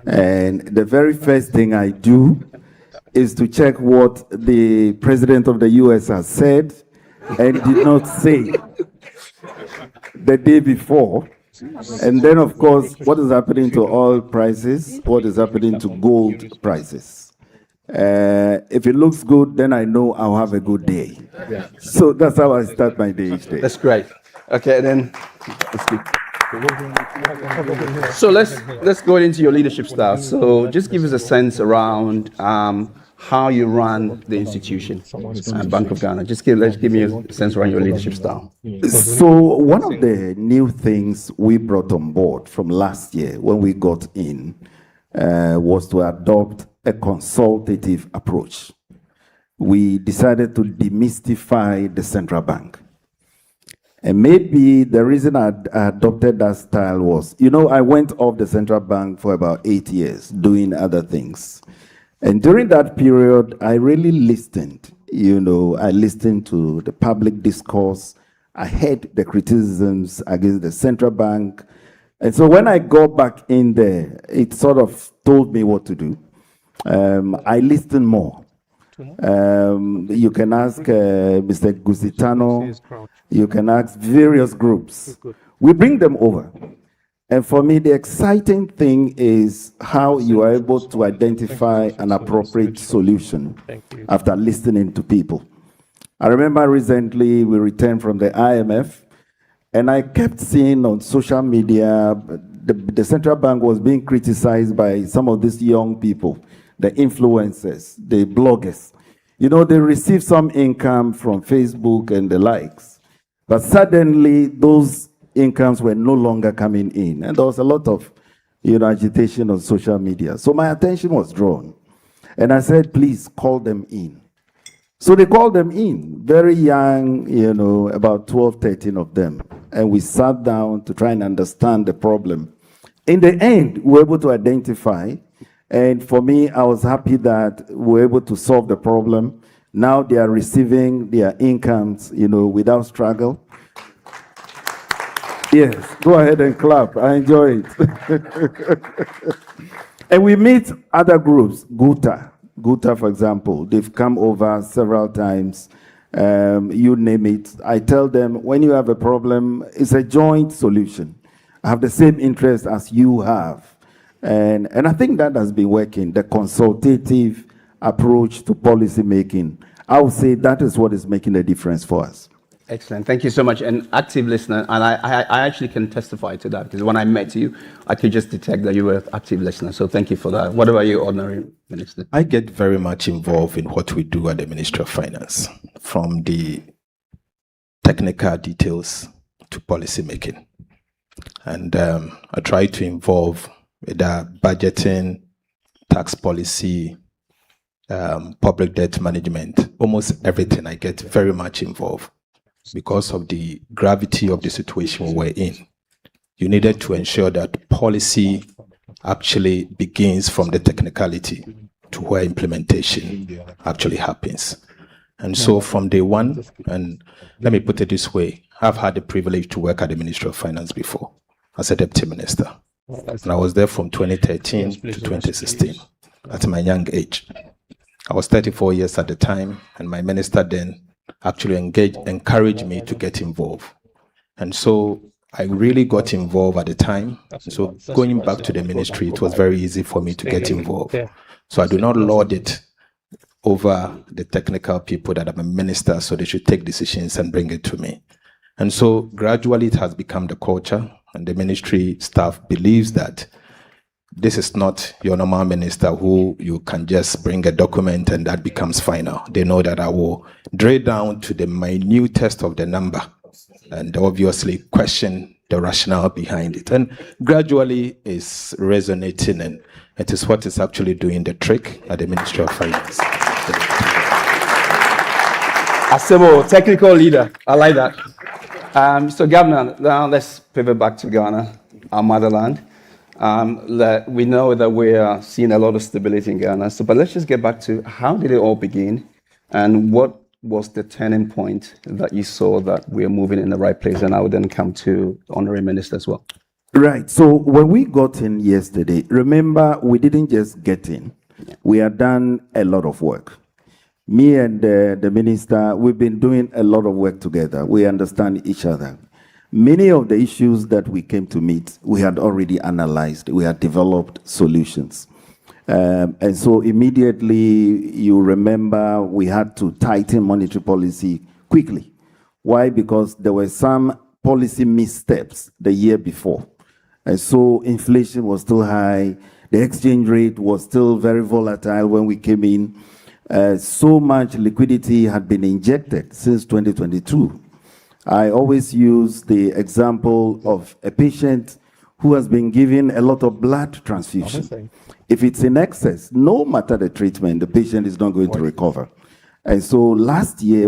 And the very first thing I do is to check what the President of the US has said and did not say the day before. And then, of course, what is happening to oil prices, what is happening to gold prices. If it looks good, then I know I'll have a good day. So that's how I start my day each day. That's great. Okay, then let's keep. So let's go into your leadership style. So just give us a sense around how you run the institution, Bank of Ghana. Let's give me a sense around your leadership style. So one of the new things we brought on board from last year when we got in was to adopt a consultative approach. We decided to demystify the central bank. And maybe the reason I adopted that style was, I went off the central bank for about 8 years doing other things. And during that period, I really listened. I listened to the public discourse. I heard the criticisms against the central bank. And so when I got back in there, it sort of told me what to do. I listened more. You can ask Mr. Gusitano. You can ask various groups. We bring them over. And for me, the exciting thing is how you are able to identify an appropriate solution after listening to people. I remember recently we returned from the IMF, and I kept seeing on social media the central bank was being criticized by some of these young people the influencers, the bloggers. You know, they receive some income from Facebook and the likes. But suddenly, those incomes were no longer coming in. And there was a lot of, agitation on social media. So my attention was drawn. And I said, please call them in. So they called them in, very young, about 12, 13 of them. And we sat down to try and understand the problem. In the end, we were able to identify. And for me, I was happy that we were able to solve the problem. Now they are receiving their incomes, without struggle. Yes, go ahead and clap. I enjoy it. And we meet other groups, Guta, for example. They've come over several times. You name it. I tell them, when you have a problem, it's a joint solution. I have the same interest as you have. And I think that has been working, the consultative approach to policy making. I would say that is what is making a difference for us. Excellent. Thank you so much. An active listener, and I actually can testify to that, because when I met you, I could just detect that you were an active listener. So thank you for that. What about you, Ordinary Minister? I get very much involved in what we do at the Ministry of Finance, from the technical details to policy making. And I try to involve the budgeting, tax policy, public debt management, almost everything. I get very much involved because of the gravity of the situation we're in. You needed to ensure that policy actually begins from the technicality to where implementation actually happens. And so from day one, and let me put it this way, I've had the privilege to work at the Ministry of Finance before as a deputy minister. And I was there from 2013 to 2016 at my young age. I was 34 years at the time, and my minister then actually encouraged me to get involved. And so I really got involved at the time. So going back to the ministry, it was very easy for me to get involved. So I do not lord it over the technical people that I'm a minister, so they should take decisions and bring it to me. And so gradually it has become the culture, and the ministry staff believes that this is not your normal minister who you can just bring a document and that becomes final. They know that I will drill down to the minutest of the number and obviously question the rationale behind it. And gradually it's resonating, and it is what is actually doing the trick at the Ministry of Finance. Asebo, technical leader. I like that. So Governor, now let's pivot back to Ghana, our motherland. We know that we are seeing a lot of stability in Ghana. But let's just get back to how did it all begin, and what was the turning point that you saw that we are moving in the right place? And I would then come to the Honorary Minister as well. Right. So when we got in yesterday, remember, we didn't just get in. We had done a lot of work. Me and the minister, we've been doing a lot of work together. We understand each other. Many of the issues that we came to meet, we had already analyzed. We had developed solutions. And so immediately, you remember, we had to tighten monetary policy quickly. Why? Because there were some policy missteps the year before. And so inflation was still high. The exchange rate was still very volatile when we came in. So much liquidity had been injected since 2022. I always use the example of a patient who has been given a lot of blood transfusion. If it's in excess, no matter the treatment, the patient is not going to recover. And so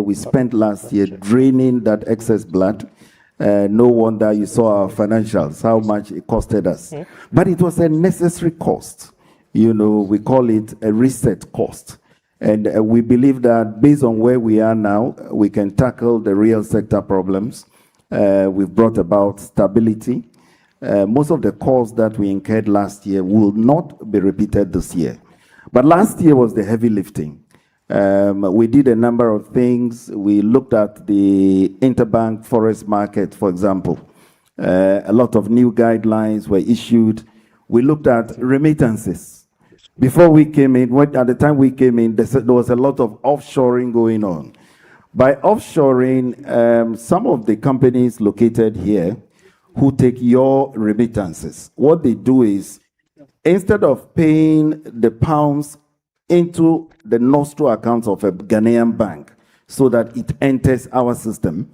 we spent last year draining that excess blood. No wonder you saw our financials, how much it costed us. But it was a necessary cost. We call it a reset cost. And we believe that based on where we are now, we can tackle the real sector problems. We've brought about stability. Most of the costs that we incurred last year will not be repeated this year. But last year was the heavy lifting. We did a number of things. We looked at the interbank forex market, for example. A lot of new guidelines were issued. We looked at remittances. Before we came in, at the time we came in, there was a lot of offshoring going on. By offshoring, some of the companies located here who take your remittances, what they do is, instead of paying the pounds into the nostril accounts of a Ghanaian bank so that it enters our system,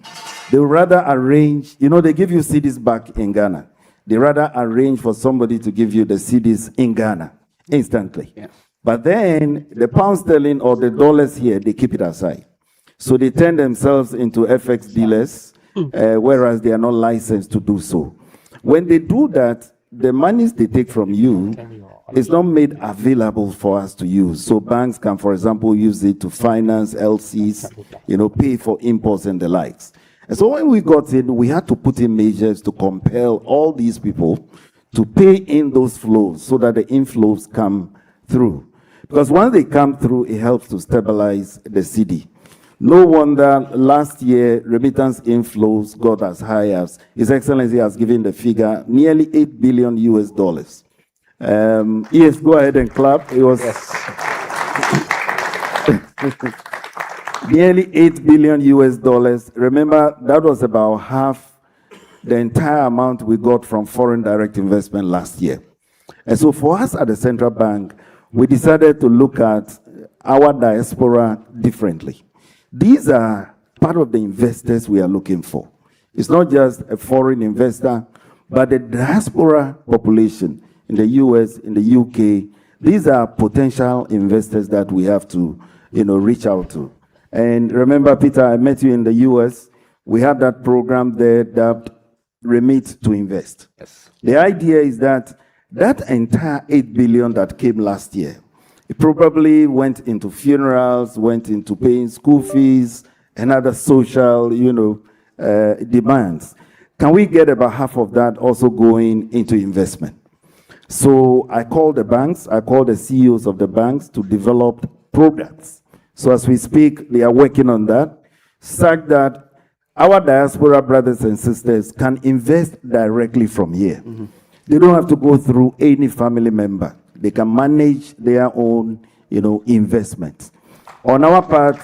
they would rather arrange, they give you CDs back in Ghana. They rather arrange for somebody to give you the CDs in Ghana instantly. Yeah. But then the pound sterling or the dollars here, they keep it aside. So they turn themselves into FX dealers, whereas they are not licensed to do so. When they do that, the monies they take from you is not made available for us to use. So banks can, for example, use it to finance LCs, pay for imports and the likes. And so when we got in, we had to put in measures to compel all these people to pay in those flows so that the inflows come through. Because once they come through, it helps to stabilize the CD. No wonder last year remittance inflows got as high as His Excellency has given the figure, nearly $8 billion US. Yes, go ahead and clap. It was nearly $8 billion US. Remember, that was about half the entire amount we got from foreign direct investment last year. And so for us at the central bank, we decided to look at our diaspora differently. These are part of the investors we are looking for. It's not just a foreign investor, but the diaspora population in the US, in the UK, these are potential investors that we have to, reach out to. And remember, Peter, I met you in the US. We had that program there that Remit to Invest. Yes. The idea is that entire 8 billion that came last year, it probably went into funerals, went into paying school fees and other social, demands. Can we get about half of that also going into investment? So I called the banks, I called the CEOs of the banks to develop programs. So as we speak, they are working on that, such that our diaspora brothers and sisters can invest directly from here. Mm-hmm. They don't have to go through any family member. They can manage their own, investments. On our part,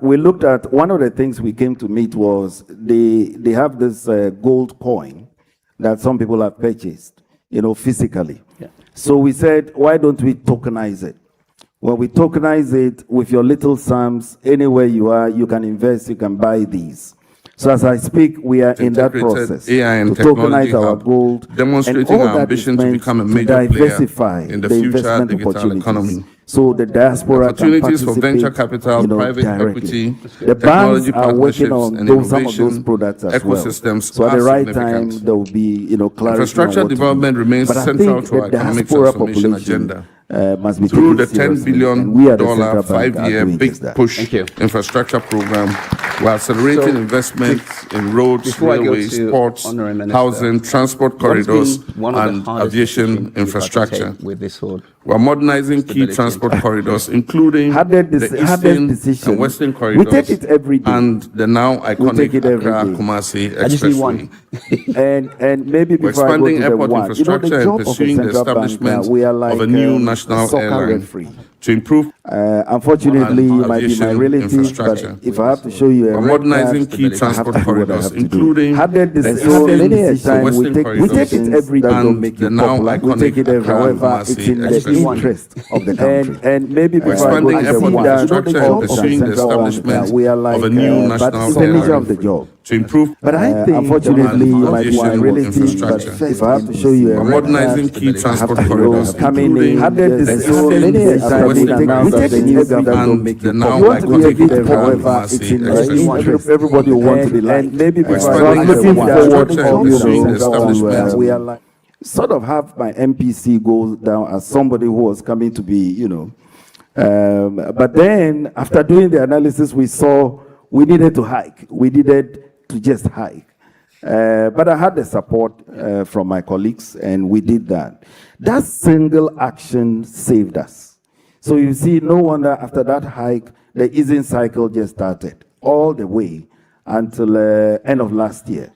we looked at one of the things we came to meet was they have this gold coin that some people have purchased, physically. Yeah. So we said, why don't we tokenize it? When we tokenize it with your little sums, anywhere you are, you can invest, you can buy these. So as I speak, we are in that process AI and to tokenize our gold, demonstrating and all our that ambition is to meant become a to major diversify player in the the future investment digital opportunities. economy. So the diaspora Opportunities can for venture participate, capital, private directly. equity, The banks technology are working on partnerships, and some of those innovation products as well. ecosystems So at are the right time, significant. there will be, clarity on Infrastructure what to do. development remains But I central think to our the economic diaspora transformation population, agenda. must be Through taken the $10 seriously, billion and we at the Central Bank are 5-year doing big just that. push Thank you. infrastructure program, we're accelerating So, investments in roads, before I go railways, to ports, Honourable Minister, housing, transport what has corridors, been one of the and hardest aviation decisions you've had to infrastructure. take with this whole We're modernizing key stability transport and- corridors, including Hardest the hardest eastern decision. and western We corridors, take it every day. and the now take iconic it every Accra day. Kumasi I just need Expressway. one. And maybe We're before I go expanding to the airport one, infrastructure the and job of a pursuing the central bank, establishment we are like of a new a national soccer airline referee. to improve Unfortunately, you and might be my aviation relative, infrastructure. but if I have to show you a We're red modernizing card, key I have transport to do what I corridors, have to do. including Hardest the decision, eastern any and time we western take corridors it every day. and Don't make the you now popular. We take it iconic every, Accra however, Kumasi it's in the Expressway. interest of the country. And maybe We're before I go expanding to the airport one, infrastructure and pursuing the establishment we are like, of a new but national it's the nature airline of the job. to improve But I think, unfortunately, you might be my aviation relative, but infrastructure. if I have to show you a We're red modernizing card, key I have transport to corridors, go coming in, including the the eastern time we and announce that the new government don't and make the you now popular. You want to be a iconic big Accra however, it's Kumasi in the Expressway. interest. Everybody will want to be liked. And maybe We're before expanding I go to airport the one, infrastructure and you pursuing the know, establishment. we are like, sort of have my MPC go down as somebody who was coming to be, but then after doing the analysis, we saw we needed to hike. We needed to just hike. But I had the support from my colleagues, and we did that. That single action saved us. So you see, no wonder after that hike, the easing cycle just started all the way until end of last year.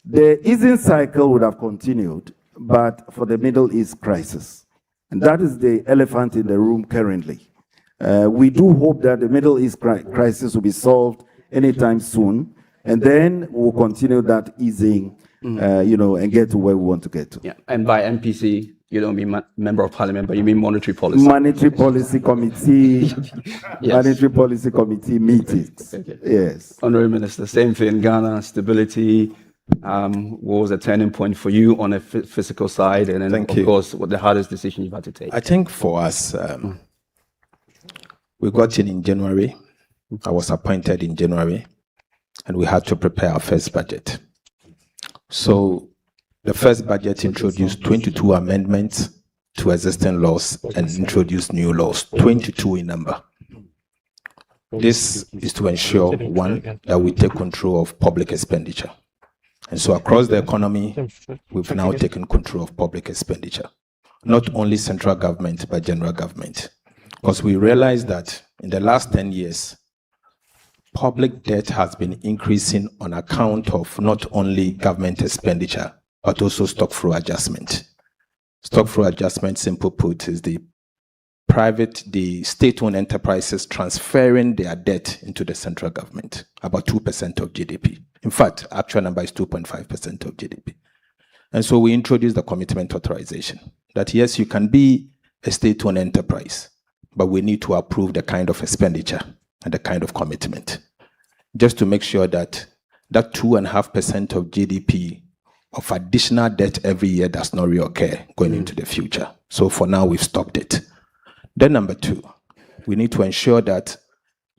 The easing cycle would have continued, but for the Middle East crisis. And that is the elephant in the room currently. We do hope that the Middle East crisis will be solved anytime soon, and then we'll continue that easing and get to where we want to get to. Yeah, and by MPC, you don't mean member of parliament, but you mean monetary policy. Monetary policy committee, monetary policy committee meetings. Okay. Yes. Honorable Minister, same thing. Ghana stability was a turning point for you on a physical side, and then of course, what the hardest decision you've had to take. I think for us, we got in January. I was appointed in January, and we had to prepare our first budget. So the first budget introduced 22 amendments to existing laws and introduced new laws, 22 in number. This is to ensure, one, that we take control of public expenditure. And so across the economy, we've now taken control of public expenditure, not only central government, but general government. Because we realized that in the last 10 years, public debt has been increasing on account of not only government expenditure, but also stock flow adjustment. Stock flow adjustment, simple put, is the state-owned enterprises transferring their debt into the central government, about 2% of GDP. In fact, actual number is 2.5% of GDP. And so we introduced the commitment authorization that yes, you can be a state-owned enterprise, but we need to approve the kind of expenditure and the kind of commitment, just to make sure that that 2.5% of GDP of additional debt every year does not reoccur going into the future. So for now, we've stopped it. Then number two, we need to ensure that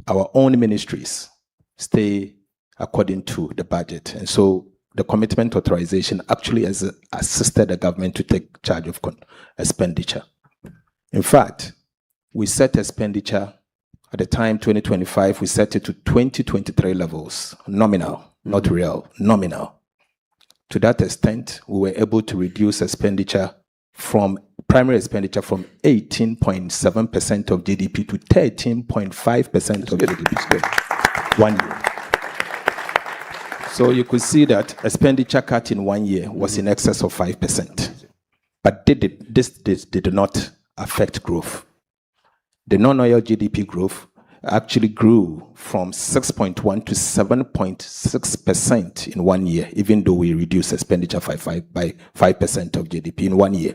our own ministries stay according to the budget. And so the commitment authorization actually has assisted the government to take charge of expenditure. In fact, we set expenditure at the time 2025, we set it to 2023 levels, nominal, not real, nominal. To that extent, we were able to reduce expenditure from primary expenditure from 18.7% of GDP to 13.5% of GDP. 1 year. So you could see that expenditure cut in 1 year was in excess of 5%. But this did not affect growth. The non-oil GDP growth actually grew from 6.1 to 7.6% in 1 year, even though we reduced expenditure by 5% of GDP in 1 year.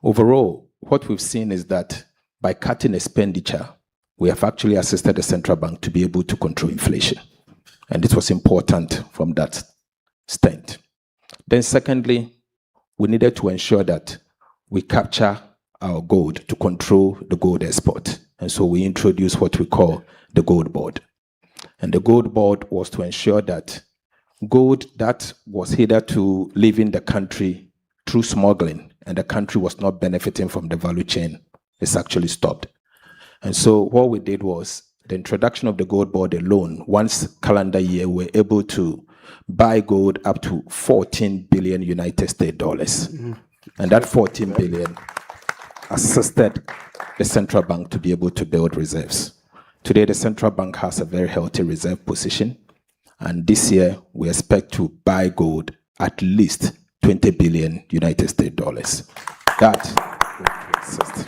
Overall, what we've seen is that by cutting expenditure, we have actually assisted the central bank to be able to control inflation. And it was important from that stand. Then secondly, we needed to ensure that we capture our gold to control the gold export. And so we introduced what we call the gold board. And the gold board was to ensure that gold that was hitherto leaving the country through smuggling and the country was not benefiting from the value chain is actually stopped. And so what we did was the introduction of the gold board alone, once calendar year, we were able to buy gold up to 14 billion United States dollars. And that 14 billion assisted the central bank to be able to build reserves. Today, the central bank has a very healthy reserve position. And this year, we expect to buy gold at least 20 billion United States dollars. That will assist.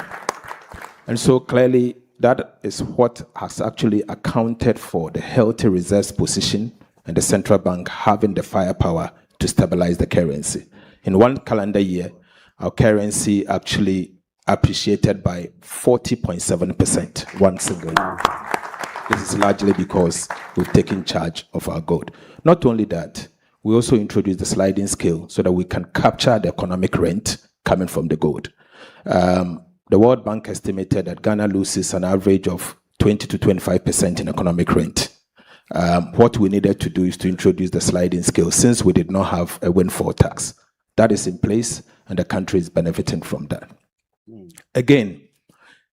And so clearly, that is what has actually accounted for the healthy reserves position and the central bank having the firepower to stabilize the currency. In one calendar year, our currency actually appreciated by 40.7% one single year. This is largely because we've taken charge of our gold. Not only that, we also introduced the sliding scale so that we can capture the economic rent coming from the gold. The World Bank estimated that Ghana loses an average of 20 to 25% in economic rent. What we needed to do is to introduce the sliding scale since we did not have a windfall tax. That is in place and the country is benefiting from that. Again,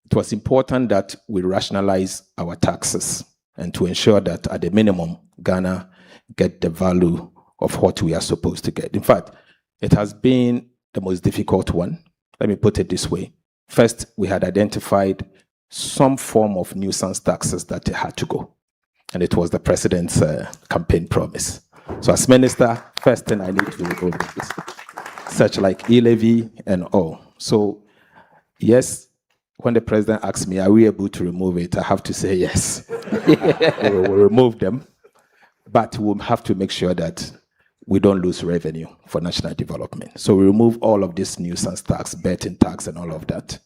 it was important that we rationalize our taxes and to ensure that at the minimum, Ghana get the value of what we are supposed to get. In fact, it has been the most difficult one. Let me put it this way. First, we had identified some form of nuisance taxes that had to go. And it was the president's campaign promise. So as minister, first thing I need to do is such like e-levy and all. So yes, when the president asks me, are we able to remove it? I have to say yes. We'll remove them. But we'll have to make sure that we don't lose revenue for national development. So we remove all of this nuisance tax, betting tax, and all of that.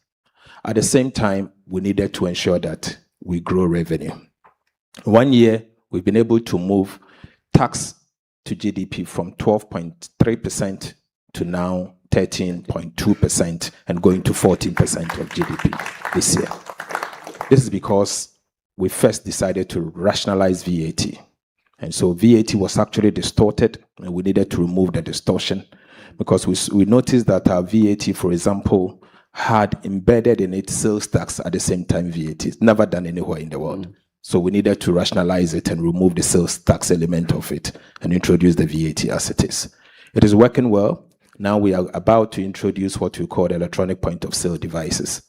At the same time, we needed to ensure that we grow revenue. 1 year, we've been able to move tax to GDP from 12.3% to now 13.2% and going to 14% of GDP this year. This is because we first decided to rationalize VAT. And so VAT was actually distorted, and we needed to remove the distortion because we noticed that our VAT, for example, had embedded in it sales tax at the same time VAT. It's never done anywhere in the world. So we needed to rationalize it and remove the sales tax element of it and introduce the VAT as it is. It is working well. Now we are about to introduce what we call electronic point of sale devices.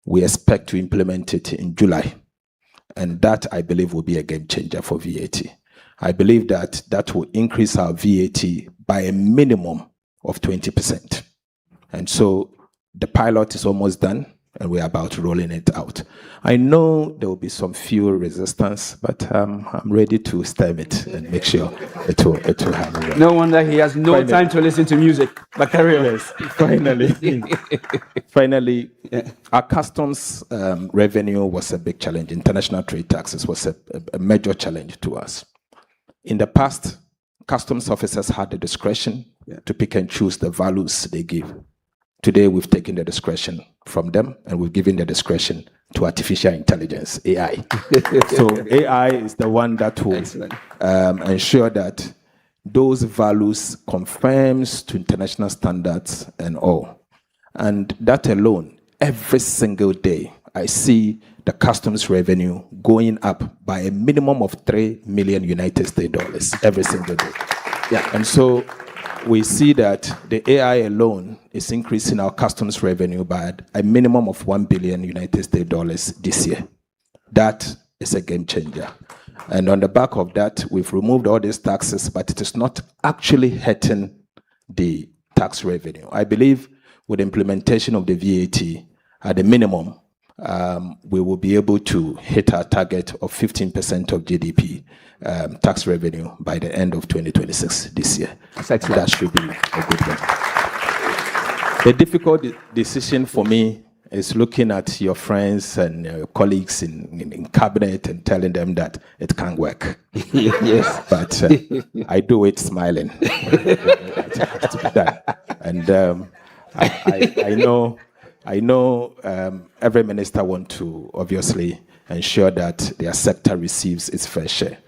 We expect to implement it in July. And that, I believe, will be a game changer for VAT. I believe that that will increase our VAT by a minimum of 20%. And so the pilot is almost done, and we're about rolling it out. I know there will be some few resistance, but I'm ready to stem it and make sure it will happen. No wonder he has no time to listen to music. But carry on. Finally, our customs revenue was a big challenge. International trade taxes was a major challenge to us. In the past, customs officers had the discretion to pick and choose the values they give. Today, we've taken the discretion from them, and we've given the discretion to artificial intelligence, AI. So AI is the one that will ensure that those values conforms to international standards and all. And that alone, every single day, I see the customs revenue going up by a minimum of $3 million United States dollars every single day. Yeah, and so we see that the AI alone is increasing our customs revenue by a minimum of $1 billion United States dollars this year. That is a game changer. And on the back of that, we've removed all these taxes, but it is not actually hurting the tax revenue. I believe with implementation of the VAT at the minimum, we will be able to hit our target of 15% of GDP tax revenue by the end of 2026 this year. That should be a good one. The difficult decision for me is looking at your friends and your colleagues in cabinet and telling them that it can't work. Yes, but I do it smiling. And I know every minister wants to obviously ensure that their sector receives its fair share.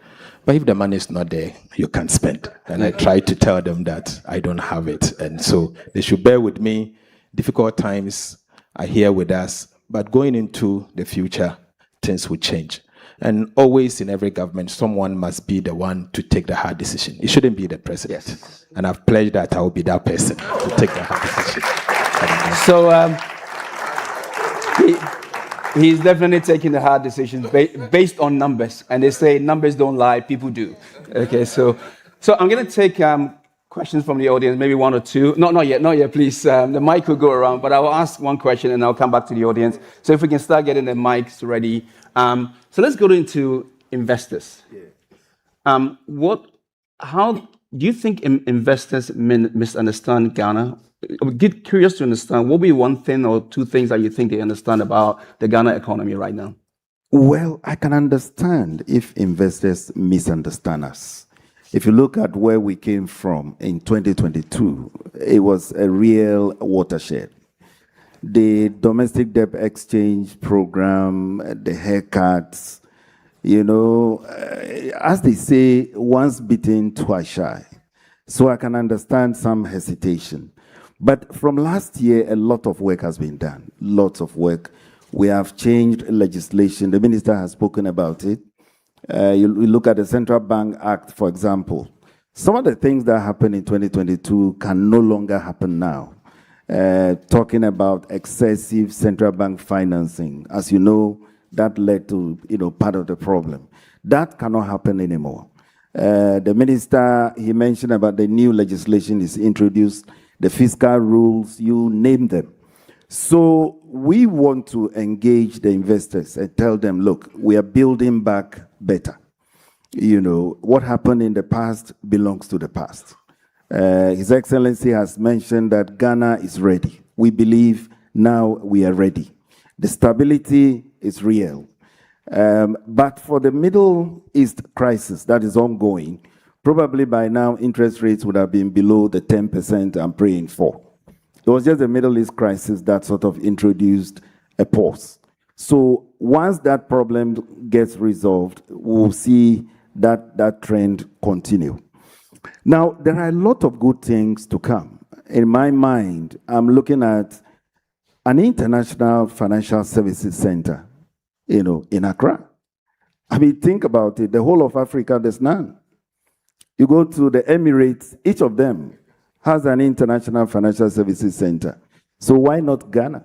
But if the money is not there, you can't spend. And I try to tell them that I don't have it. And so they should bear with me. Difficult times are here with us. But going into the future, things will change. And always in every government, someone must be the one to take the hard decision. It shouldn't be the president. Yes. And I've pledged that I will be that person to take the hard decision. So he's definitely taking the hard decisions based on numbers. And they say numbers don't lie, people do. Okay, so I'm going to take questions from the audience, maybe one or two. Not yet, please. The mic will go around, but I will ask one question and I'll come back to the audience. So if we can start getting the mics ready. So let's go into investors. How do you think investors misunderstand Ghana? I'm curious to understand, what would be one thing or two things that you think they understand about the Ghana economy right now? Well, I can understand if investors misunderstand us. If you look at where we came from in 2022, it was a real watershed. The domestic debt exchange program, the haircuts, as they say, once bitten, twice shy. So I can understand some hesitation. But from last year, a lot of work has been done, lots of work. We have changed legislation. The minister has spoken about it. You look at the Central Bank Act, for example. Some of the things that happened in 2022 can no longer happen now. Talking about excessive central bank financing. As you know, that led to part of the problem. That cannot happen anymore. The minister, he mentioned about the new legislation is introduced, the fiscal rules, you name them. So we want to engage the investors and tell them, look, we are building back better. What happened in the past belongs to the past. His Excellency has mentioned that Ghana is ready. We believe now we are ready. The stability is real. But for the Middle East crisis that is ongoing, probably by now interest rates would have been below the 10% I'm praying for. It was just the Middle East crisis that sort of introduced a pause. So once that problem gets resolved, we'll see that trend continue. Now, there are a lot of good things to come. In my mind, I'm looking at an international financial services center, in Accra. I mean, think about it. The whole of Africa, there's none. You go to the Emirates, each of them has an international financial services center. So why not Ghana?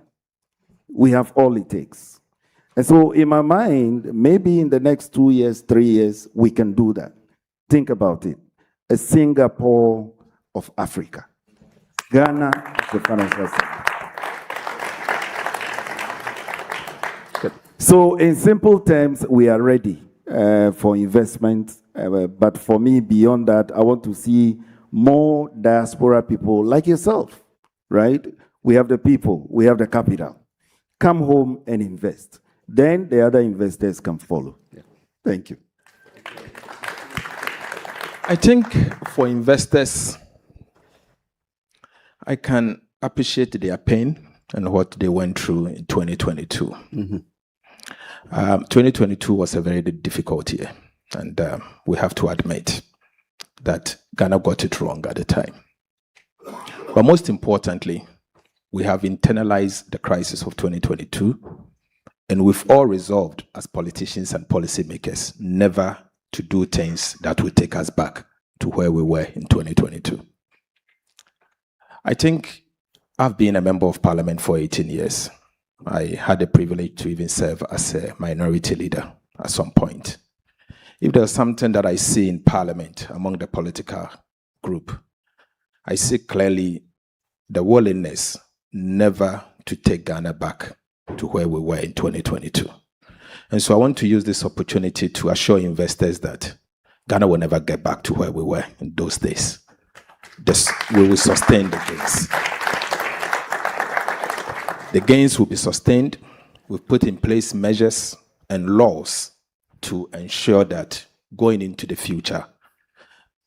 We have all it takes. And so in my mind, maybe in the next 2 years, 3 years, we can do that. Think about it. A Singapore of Africa. Ghana is the financial center. So in simple terms, we are ready for investment. But for me, beyond that, I want to see more diaspora people like yourself, right? We have the people, we have the capital. Come home and invest. Then the other investors can follow. Thank you. I think for investors, I can appreciate their pain and what they went through in 2022. 2022 was a very difficult year, and we have to admit that Ghana got it wrong at the time. But most importantly, we have internalized the crisis of 2022, and we've all resolved as politicians and policymakers never to do things that will take us back to where we were in 2022. I think I've been a member of parliament for 18 years. I had the privilege to even serve as a minority leader at some point. If there's something that I see in parliament among the political group, I see clearly the willingness never to take Ghana back to where we were in 2022. And so I want to use this opportunity to assure investors that Ghana will never get back to where we were in those days. We will sustain the gains. The gains will be sustained. We've put in place measures and laws to ensure that going into the future,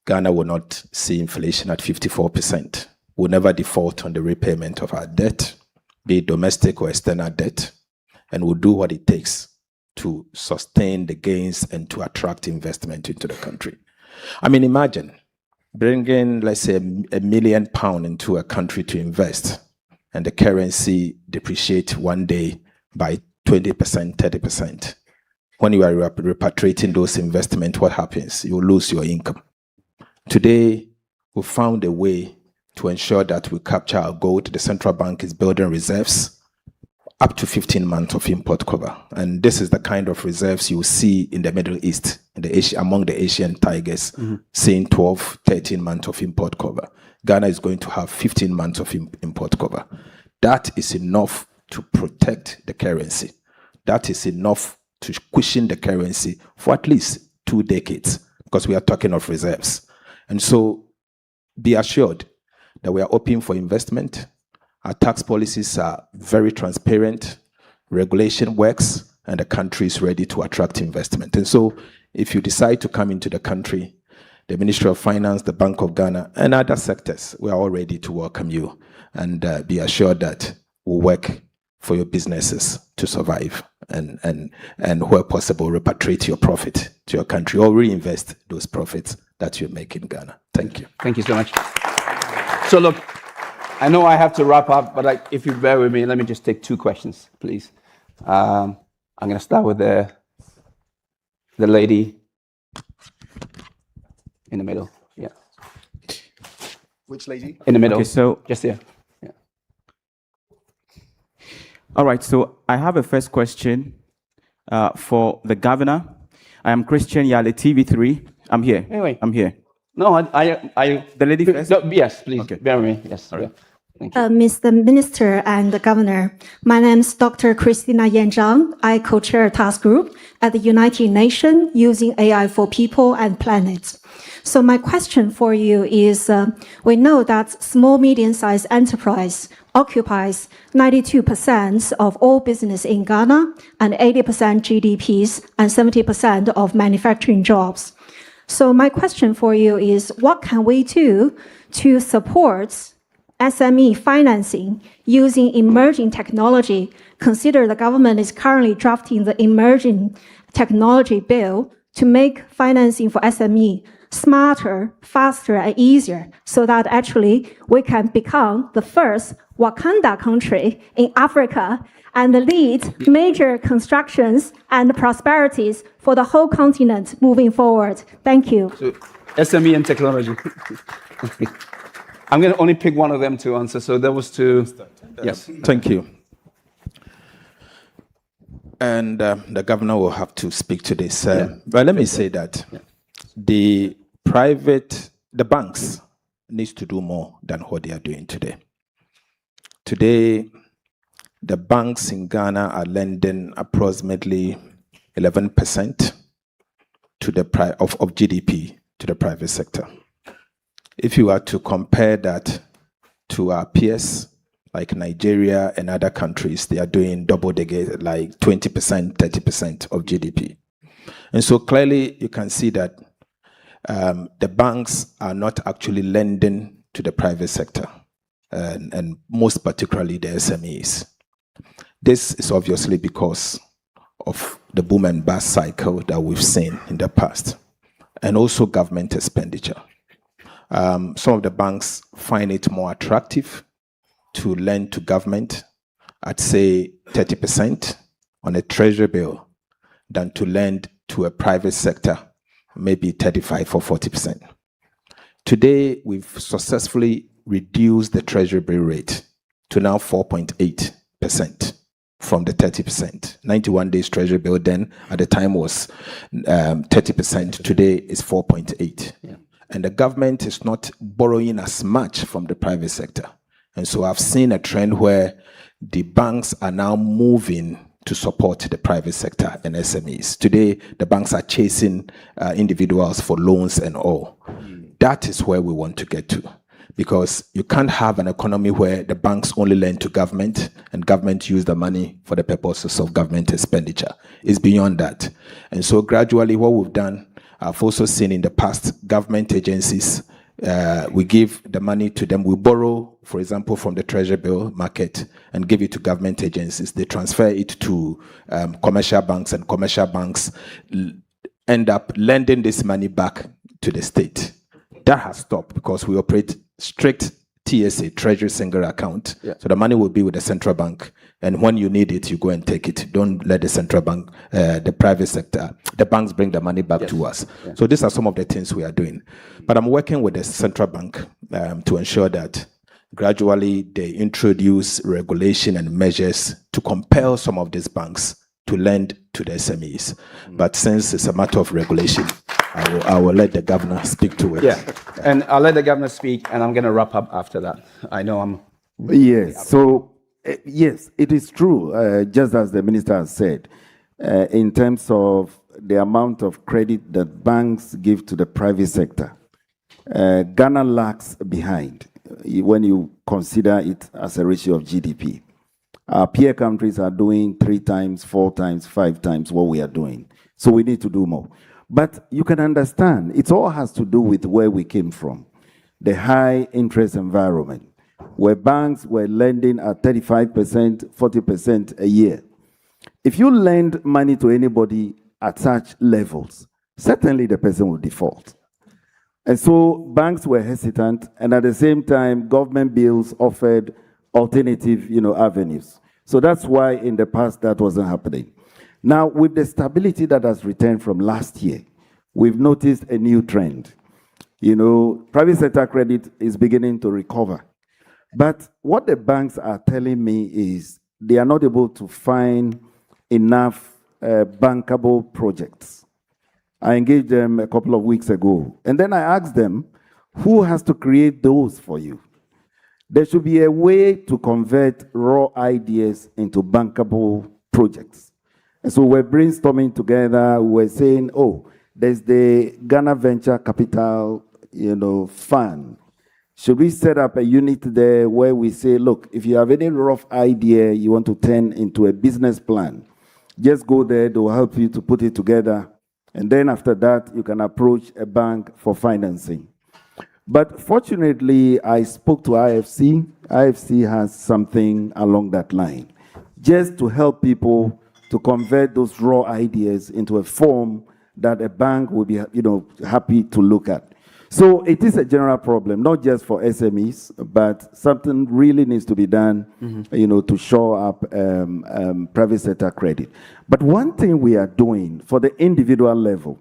Ghana will not see inflation at 54%. We'll never default on the repayment of our debt, be it domestic or external debt, and we'll do what it takes to sustain the gains and to attract investment into the country. I mean, imagine bringing, let's say, £1 million into a country to invest, and the currency depreciate one day by 20%, 30%. When you are repatriating those investments, what happens? You lose your income. Today, we found a way to ensure that we capture our gold. The central bank is building reserves up to 15 months of import cover. And this is the kind of reserves you see in the Middle East, among the Asian tigers, seeing 12, 13 months of import cover. Ghana is going to have 15 months of import cover. That is enough to protect the currency. That is enough to cushion the currency for at least 2 decades, because we are talking of reserves. And so be assured that we are open for investment. Our tax policies are very transparent, regulation works, and the country is ready to attract investment. And so if you decide to come into the country, the Ministry of Finance, the Bank of Ghana, and other sectors, we are all ready to welcome you, and be assured that we'll work for your businesses to survive and where possible, repatriate your profit to your country or reinvest those profits that you make in Ghana. Thank you. Thank you so much. So look, I know I have to wrap up, but if you bear with me, let me just take 2 questions, please. I'm going to start with the lady in the middle. Yeah. Which lady? In the middle. Okay, so just here. Yeah. All right, so I have a first question for the governor. I am Christian Yale, TV3. I'm here. Anyway. I'm here. No, I The lady first? No, yes, please. Okay. Bear with me. Yes. All right. Mr. Minister and the Governor, my name is Dr. Christina Yan Zhang. I co-chair a task group at the United Nations using AI for people and planet. So my question for you is, we know that small, medium-sized enterprise occupies 92% of all business in Ghana and 80% GDPs and 70% of manufacturing jobs. So my question for you is, what can we do to support SME financing using emerging technology? Consider the government is currently drafting the emerging technology bill to make financing for SME smarter, faster, and easier, so that actually we can become the first Wakanda country in Africa and lead major constructions and prosperities for the whole continent moving forward. Thank you. So, SME and technology. I'm going to only pick one of them to answer. So there was two. Yes. Thank you. And the governor will have to speak to this. But let me say that the banks needs to do more than what they are doing today. Today, the banks in Ghana are lending approximately 11% to the of GDP to the private sector. If you are to compare that to our peers like Nigeria and other countries, they are doing double digit, like 20%, 30% of GDP. And so clearly you can see that the banks are not actually lending to the private sector, and most particularly the SMEs. This is obviously because of the boom and bust cycle that we've seen in the past, and also government expenditure. Some of the banks find it more attractive to lend to government at, say, 30% on a treasury bill than to lend to a private sector, maybe 35 or 40%. Today, we've successfully reduced the treasury bill rate to now 4.8% from the 30%. 91 days treasury bill then at the time was 30%. Today is 4.8%. Yeah. And the government is not borrowing as much from the private sector. And so I've seen a trend where the banks are now moving to support the private sector and SMEs. Today, the banks are chasing individuals for loans and all. That is where we want to get to. Because you can't have an economy where the banks only lend to government and government use the money for the purposes of government expenditure. It's beyond that. And so gradually what we've done, I've also seen in the past government agencies, we give the money to them. We borrow, for example, from the treasury bill market and give it to government agencies. They transfer it to commercial banks, and commercial banks end up lending this money back to the state. That has stopped because we operate strict TSA, Treasury Single Account. Yeah. So the money will be with the central bank. And when you need it, you go and take it. Don't let the central bank, the private sector, the banks bring the money back to us. Yeah. So these are some of the things we are doing. But I'm working with the central bank to ensure that gradually they introduce regulation and measures to compel some of these banks to lend to the SMEs. But since it's a matter of regulation, I will let the governor speak to it. Yeah, and I'll let the governor speak, and I'm going to wrap up after that. I know I'm... Yes, so, yes, it is true, just as the minister has said, in terms of the amount of credit that banks give to the private sector, Ghana lags behind when you consider it as a ratio of GDP. Our peer countries are doing 3 times, 4 times, 5 times what we are doing. So we need to do more. But you can understand, it all has to do with where we came from. The high interest environment, where banks were lending at 35%, 40% a year. If you lend money to anybody at such levels, certainly the person will default. And so banks were hesitant, and at the same time, government bills offered alternative, avenues. So that's why in the past that wasn't happening. Now, with the stability that has returned from last year, we've noticed a new trend. Private sector credit is beginning to recover. But what the banks are telling me is they are not able to find enough bankable projects. I engaged them a couple of weeks ago, and then I asked them, who has to create those for you? There should be a way to convert raw ideas into bankable projects. And so we're brainstorming together. We're saying, oh, there's the Ghana Venture Capital, fund. Should we set up a unit there where we say, look, if you have any rough idea you want to turn into a business plan, just go there, they'll help you to put it together. And then after that, you can approach a bank for financing. But fortunately, I spoke to IFC. IFC has something along that line, just to help people to convert those raw ideas into a form that a bank will be, happy to look at. So it is a general problem, not just for SMEs, but something really needs to be done, to shore up private sector credit. But one thing we are doing for the individual level,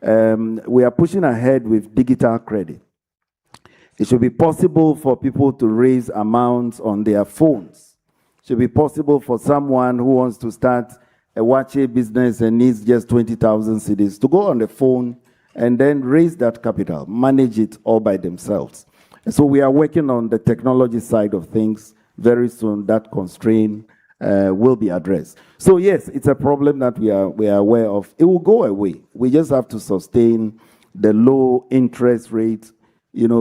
we are pushing ahead with digital credit. It should be possible for people to raise amounts on their phones. It should be possible for someone who wants to start a watche business and needs just 20,000 cedis to go on the phone and then raise that capital, manage it all by themselves. And so we are working on the technology side of things. Very soon that constraint will be addressed. So yes, it's a problem that we are aware of. It will go away. We just have to sustain the low interest rate,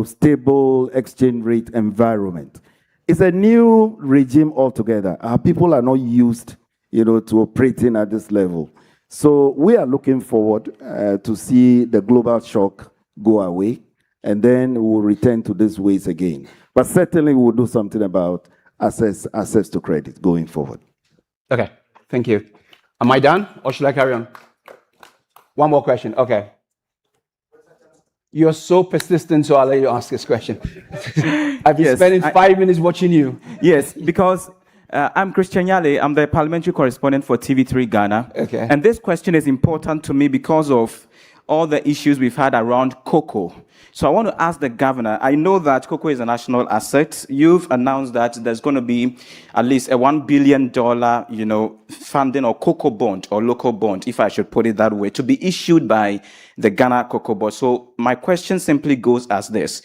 stable exchange rate environment. It's a new regime altogether. Our people are not used, to operating at this level. So we are looking forward to see the global shock go away, and then we'll return to these ways again. But certainly we'll do something about access to credit going forward. Okay, thank you. Am I done, or should I carry on? One more question. Okay. You're so persistent, so I'll let you ask this question. I've been spending 5 minutes watching you. Yes, because I'm Christian Yale. I'm the parliamentary correspondent for TV3 Ghana. Okay. And this question is important to me because of all the issues we've had around cocoa. So I want to ask the governor, I know that cocoa is a national asset. You've announced that there's going to be at least a $1 billion, funding or cocoa bond or local bond, if I should put it that way, to be issued by the Ghana Cocoa Board. So my question simply goes as this.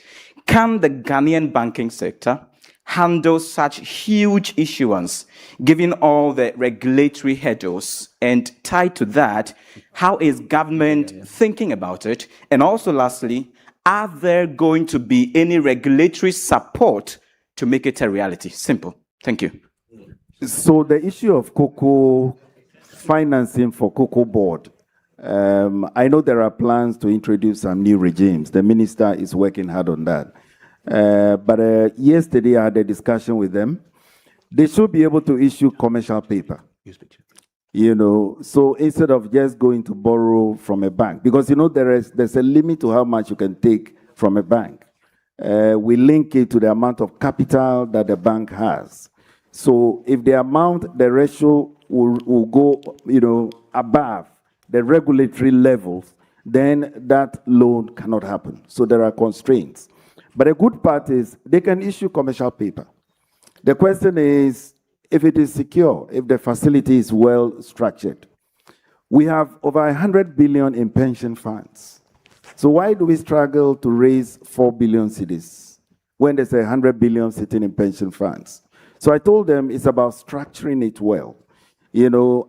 Can the Ghanaian banking sector handle such huge issuance, given all the regulatory hurdles? And tied to that, how is government thinking about it? And also, lastly, are there going to be any regulatory support to make it a reality? Simple. Thank you. So the issue of cocoa financing for Cocoa Board, I know there are plans to introduce some new regimes. The minister is working hard on that. But yesterday I had a discussion with them. They should be able to issue commercial paper. So instead of just going to borrow from a bank, because there's a limit to how much you can take from a bank. We link it to the amount of capital that the bank has. So if the amount, the ratio will go, above the regulatory levels, then that loan cannot happen. So there are constraints. But the good part is they can issue commercial paper. The question is, if it is secure, if the facility is well structured. We have over 100 billion in pension funds. So why do we struggle to raise 4 billion cedis when there's 100 billion sitting in pension funds? So I told them it's about structuring it well.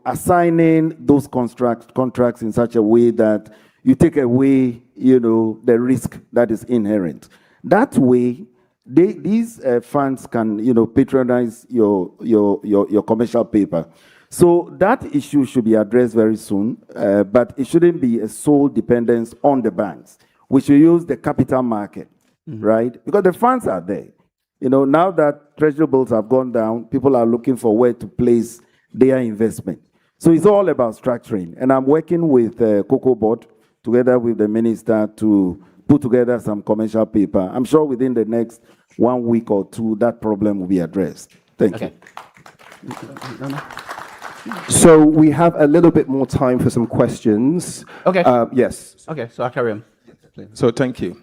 Assigning those contracts in such a way that you take away, the risk that is inherent. That way, these funds can, patronize your commercial paper. So that issue should be addressed very soon, but it shouldn't be a sole dependence on the banks. We should use the capital market, right? Because the funds are there. Now that treasury bills have gone down, people are looking for where to place their investment. So it's all about structuring. And I'm working with Cocoa Board together with the minister to put together some commercial paper. I'm sure within the next 1 week or two, that problem will be addressed. Thank you. So we have a little bit more time for some questions. Okay. Yes. Okay, so I'll carry on. So thank you.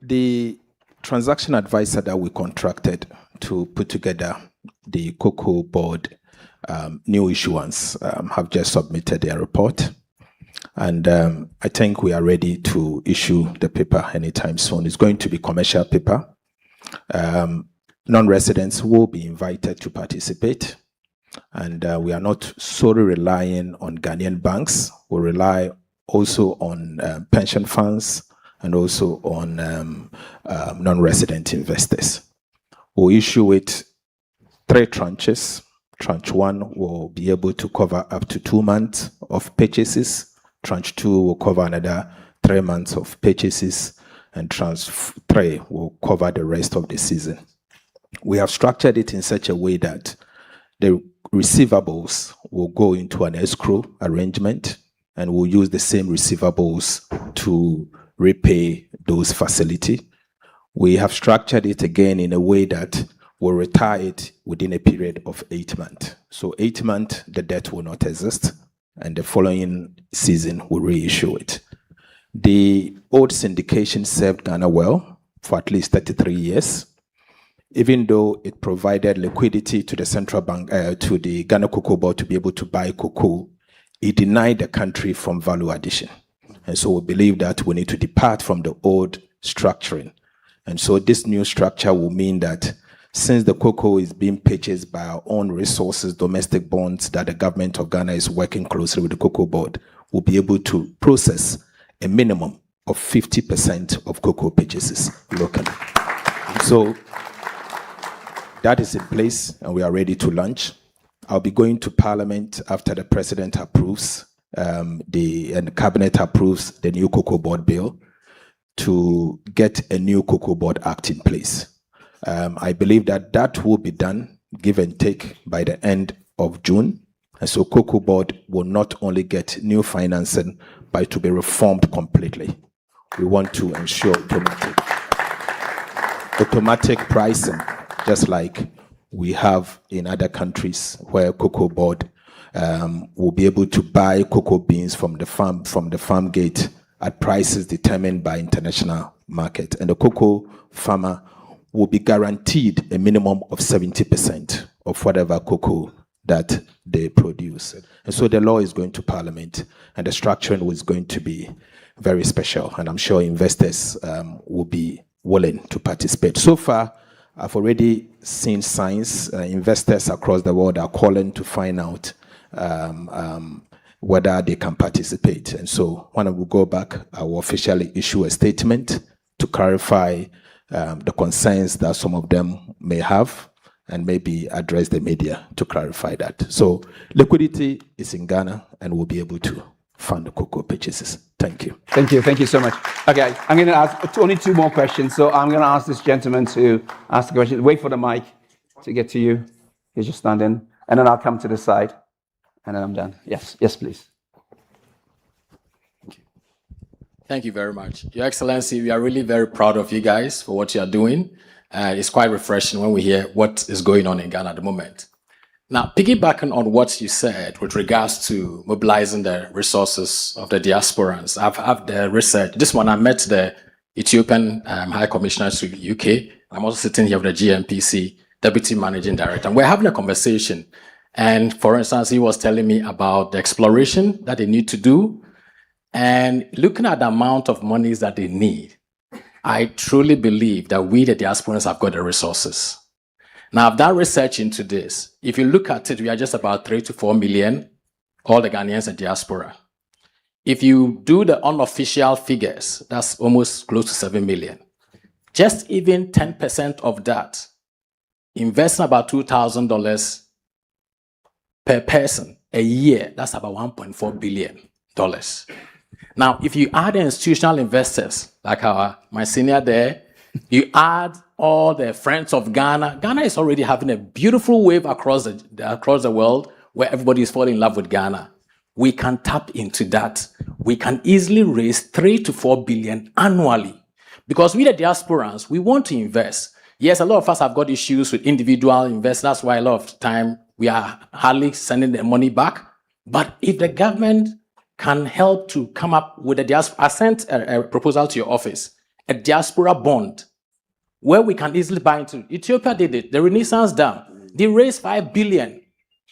The transaction advisor that we contracted to put together the Cocoa Board new issuance have just submitted their report. And I think we are ready to issue the paper anytime soon. It's going to be commercial paper. Non-residents will be invited to participate. And we are not solely relying on Ghanaian banks. We rely also on pension funds and also on non-resident investors. We'll issue it 3 tranches. Tranche 1 will be able to cover up to 2 months of purchases. Tranche 2 will cover another 3 months of purchases. And tranche 3 will cover the rest of the season. We have structured it in such a way that the receivables will go into an escrow arrangement, and we'll use the same receivables to repay those facilities. We have structured it again in a way that we'll retire it within a period of 8 months. So 8 months, the debt will not exist, and the following season we'll reissue it. The old syndication served Ghana well for at least 33 years. Even though it provided liquidity to the central bank, to the Ghana Cocoa Board to be able to buy cocoa, it denied the country from value addition. And so we believe that we need to depart from the old structuring. And so this new structure will mean that since the cocoa is being purchased by our own resources, domestic bonds that the government of Ghana is working closely with the Cocoa Board, we'll be able to process a minimum of 50% of cocoa purchases locally. So that is in place, and we are ready to launch. I'll be going to Parliament after the President approves and the Cabinet approves the new Cocoa Board bill to get a new Cocoa Board Act in place. I believe that that will be done, give and take, by the end of June. And so Cocoa Board will not only get new financing, but to be reformed completely. We want to ensure automatic pricing, just like we have in other countries where Cocoa Board will be able to buy cocoa beans from the farm gate at prices determined by international market. And the cocoa farmer will be guaranteed a minimum of 70% of whatever cocoa that they produce. And so the law is going to Parliament, and the structuring is going to be very special. And I'm sure investors will be willing to participate. So far, I've already seen signs. Investors across the world are calling to find out whether they can participate. And so when we go back, I will officially issue a statement to clarify the concerns that some of them may have, and maybe address the media to clarify that. So liquidity is in Ghana, and we'll be able to fund the cocoa purchases. Thank you. Thank you so much. Okay, I'm going to ask only 2 more questions. So I'm going to ask this gentleman to ask the question. Wait for the mic to get to you. He's just standing. And then I'll come to the side. And then I'm done. Yes, please. Thank you very much. Your Excellency, we are really very proud of you guys for what you are doing. It's quite refreshing when we hear what is going on in Ghana at the moment. Now, piggybacking on what you said with regards to mobilizing the resources of the diasporans, I've the research. This one, I met the Ethiopian High Commissioner to UK. I'm also sitting here with the GMPC Deputy Managing Director. And we're having a conversation. And for instance, he was telling me about the exploration that they need to do. And looking at the amount of monies that they need, I truly believe that we, the diasporans, have got the resources. Now, I've done research into this. If you look at it, we are just about 3 to 4 million, all the Ghanaians in diaspora. If you do the unofficial figures, that's almost close to 7 million. Just even 10% of that, investing about $2,000 per person a year, that's about $1.4 billion. Now, if you add the institutional investors, like my senior there, you add all the friends of Ghana. Ghana is already having a beautiful wave across the world where everybody is falling in love with Ghana. We can tap into that. We can easily raise 3 to 4 billion annually. Because we, the diasporans, we want to invest. Yes, a lot of us have got issues with individual investors. That's why a lot of time we are hardly sending the money back. But if the government can help to come up with a diaspora, I sent a proposal to your office, a diaspora bond, where we can easily buy into. Ethiopia did it, the Renaissance Dam. They raised 5 billion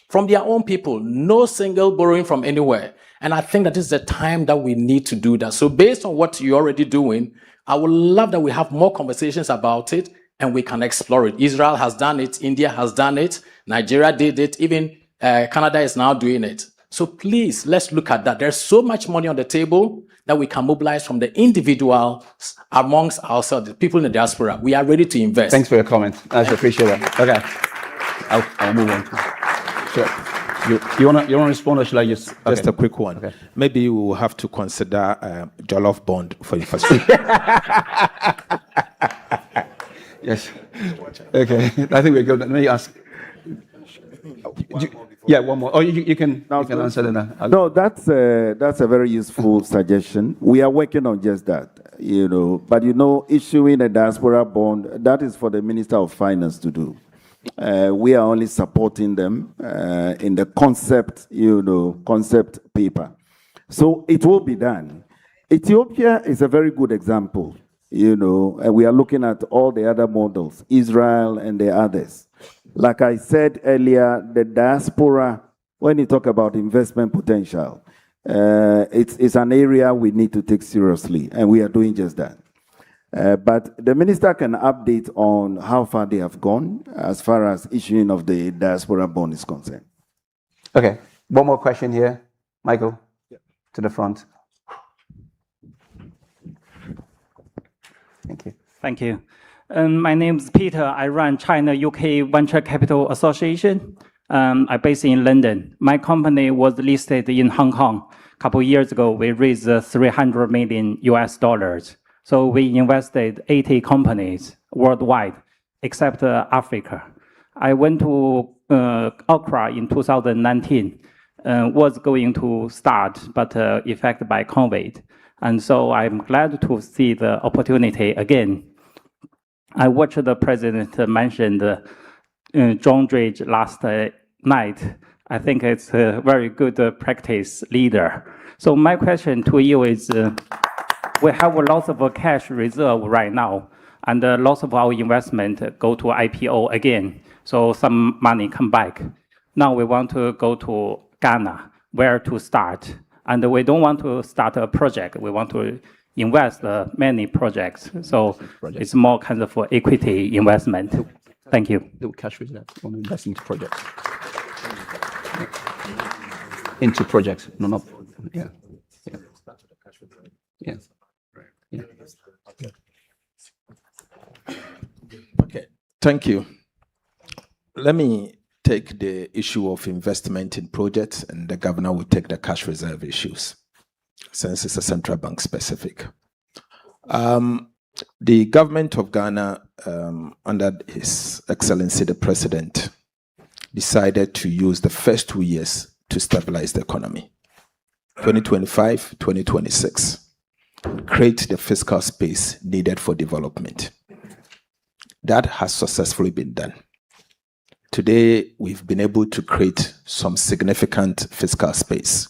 from their own people, no single borrowing from anywhere. And I think that this is the time that we need to do that. So based on what you're already doing, I would love that we have more conversations about it and we can explore it. Israel has done it, India has done it, Nigeria did it, even Canada is now doing it. So please, let's look at that. There's so much money on the table that we can mobilize from the individuals amongst ourselves, the people in the diaspora. We are ready to invest. Thanks for your comment. I appreciate that. Okay. I'll move on. Sure. You want to respond, or should I just a quick one? Okay. Maybe we will have to consider Jollof bond for infrastructure. Yes. Okay. I think we're good. Let me ask. Yeah, one more. Oh, you can answer that. No, that's a very useful suggestion. We are working on just that, But issuing a diaspora bond, that is for the Minister of Finance to do. We are only supporting them in the concept paper. So it will be done. Ethiopia is a very good example, and we are looking at all the other models, Israel and the others. Like I said earlier, the diaspora, when you talk about investment potential, it's an area we need to take seriously, and we are doing just that. But the minister can update on how far they have gone as far as issuing of the diaspora bond is concerned. Okay. One more question here. Michael, to the front. Thank you. Thank you. My name is Peter. I run China-UK Venture Capital Association. I'm based in London. My company was listed in Hong Kong. A couple of years ago, we raised $300 million US. So we invested 80 companies worldwide, except Africa. I went to Accra in 2019, was going to start, but affected by COVID. And so I'm glad to see the opportunity again. I watched the president mention John Dredge last night. I think it's a very good practice leader. So my question to you is, we have lots of cash reserve right now, and lots of our investment go to IPO again. So some money come back. Now we want to go to Ghana, where to start. And we don't want to start a project. We want to invest many projects. So it's more kind of equity investment. Thank you. The cash reserve on investing into projects. Into projects. No, not. Yeah. Yeah. Yeah. Okay. Thank you. Let me take the issue of investment in projects, and the governor will take the cash reserve issues, since it's a central bank specific. The government of Ghana, under His Excellency the President, decided to use the first 2 years to stabilize the economy, 2025, 2026, create the fiscal space needed for development. That has successfully been done. Today, we've been able to create some significant fiscal space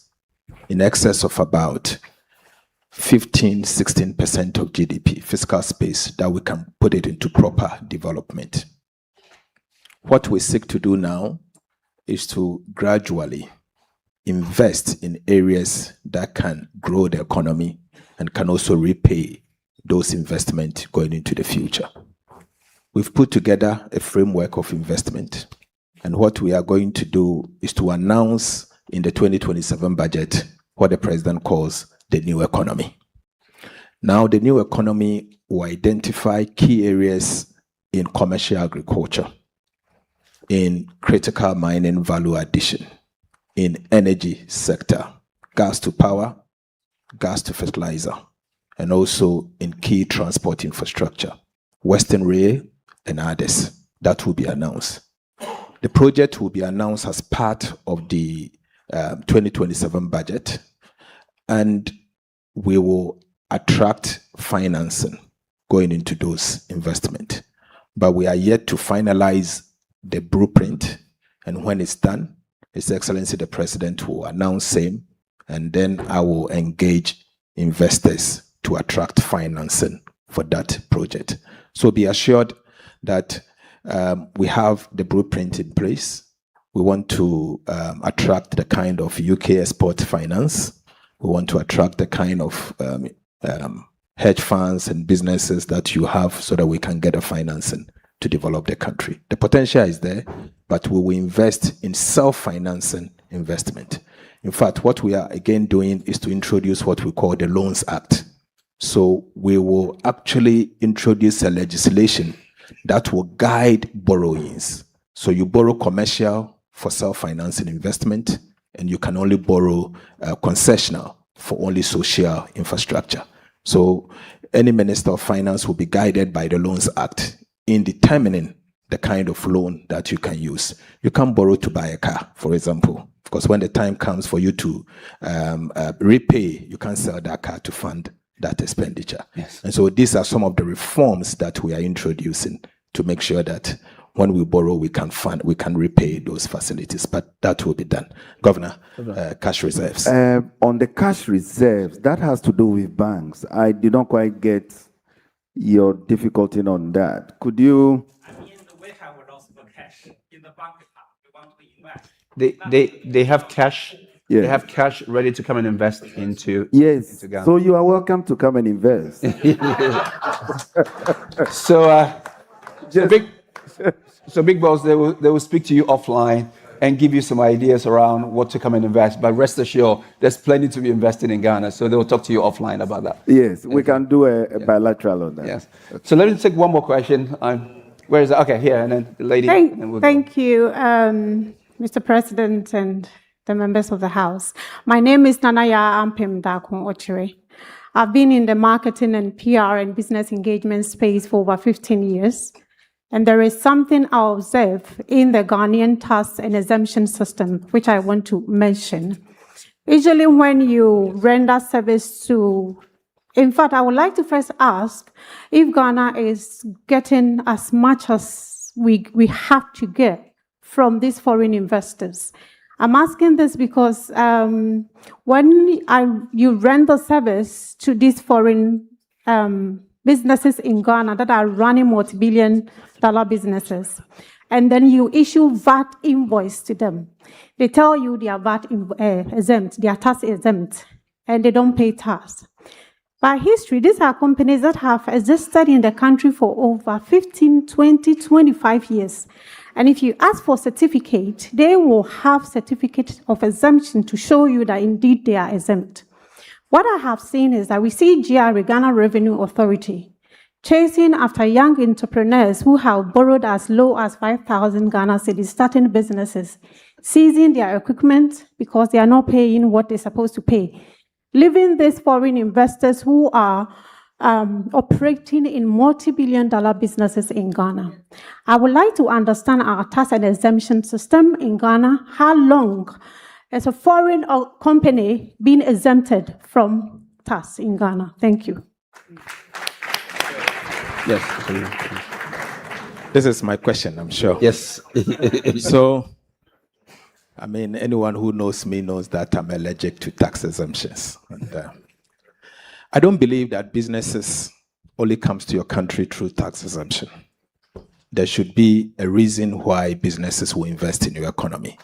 in excess of about 15–16% of GDP, fiscal space that we can put it into proper development. What we seek to do now is to gradually invest in areas that can grow the economy and can also repay those investments going into the future. We've put together a framework of investment, and what we are going to do is to announce in the 2027 budget what the president calls the new economy. Now, the new economy will identify key areas in commercial agriculture, in critical mining value addition, in energy sector, gas to power, gas to fertilizer, and also in key transport infrastructure, Western Rail, and others. That will be announced. The project will be announced as part of the 2027 budget, and we will attract financing going into those investments. But we are yet to finalize the blueprint, and when it's done, His Excellency the President will announce same, and then I will engage investors to attract financing for that project. So be assured that we have the blueprint in place. We want to attract the kind of UK export finance. We want to attract the kind of hedge funds and businesses that you have so that we can get a financing. to develop the country. The potential is there, but we will invest in self-financing investment. In fact, what we are again doing is to introduce what we call the Loans Act. So we will actually introduce a legislation that will guide borrowings. So you borrow commercial for self-financing investment, and you can only borrow concessional for only social infrastructure. So any Minister of Finance will be guided by the Loans Act in determining the kind of loan that you can use. You can't borrow to buy a car, for example, because when the time comes for you to repay, you can't sell that car to fund that expenditure. Yes. And so these are some of the reforms that we are introducing to make sure that when we borrow, we can repay those facilities, but that will be done. Governor, cash reserves. On the cash reserves, that has to do with banks. I did not quite get your difficulty on that. Could you? They have cash. Yeah. They have cash ready to come and invest into. Yes. Into Ghana. So you are welcome to come and invest. So big boss, they will speak to you offline and give you some ideas around what to come and invest. But rest assured, there's plenty to be invested in Ghana. So they will talk to you offline about that. Yes, we can do a bilateral on that. Yes. So let me take one more question. Where is it? Okay, here, and then the lady. Thank you, Mr. President and the members of the House. My name is Nanaya Ampim Dakun Ochire. I've been in the marketing and PR and business engagement space for over 15 years. And there is something I observe in the Ghanaian tax and exemption system, which I want to mention. Usually when you render service to, in fact, I would like to first ask if Ghana is getting as much as we have to get from these foreign investors. I'm asking this because when you render service to these foreign businesses in Ghana that are running multi-billion-dollar businesses, and then you issue VAT invoice to them. They tell you they are VAT exempt, they are tax exempt, and they don't pay tax. By history, these are companies that have existed in the country for over 15, 20, 25 years. And if you ask for certificate, they will have certificate of exemption to show you that indeed they are exempt. What I have seen is that we see GRA, Ghana Revenue Authority, chasing after young entrepreneurs who have borrowed as low as 5,000 Ghana cedis, starting businesses, seizing their equipment because they are not paying what they're supposed to pay, leaving these foreign investors who are operating in multi-billion-dollar businesses in Ghana. I would like to understand our tax and exemption system in Ghana. How long is a foreign company being exempted from tax in Ghana? Thank you. Yes. This is my question, I'm sure. Yes. So, I mean, anyone who knows me knows that I'm allergic to tax exemptions. And, I don't believe that businesses only comes to your country through tax exemption. There should be a reason why businesses will invest in your economy.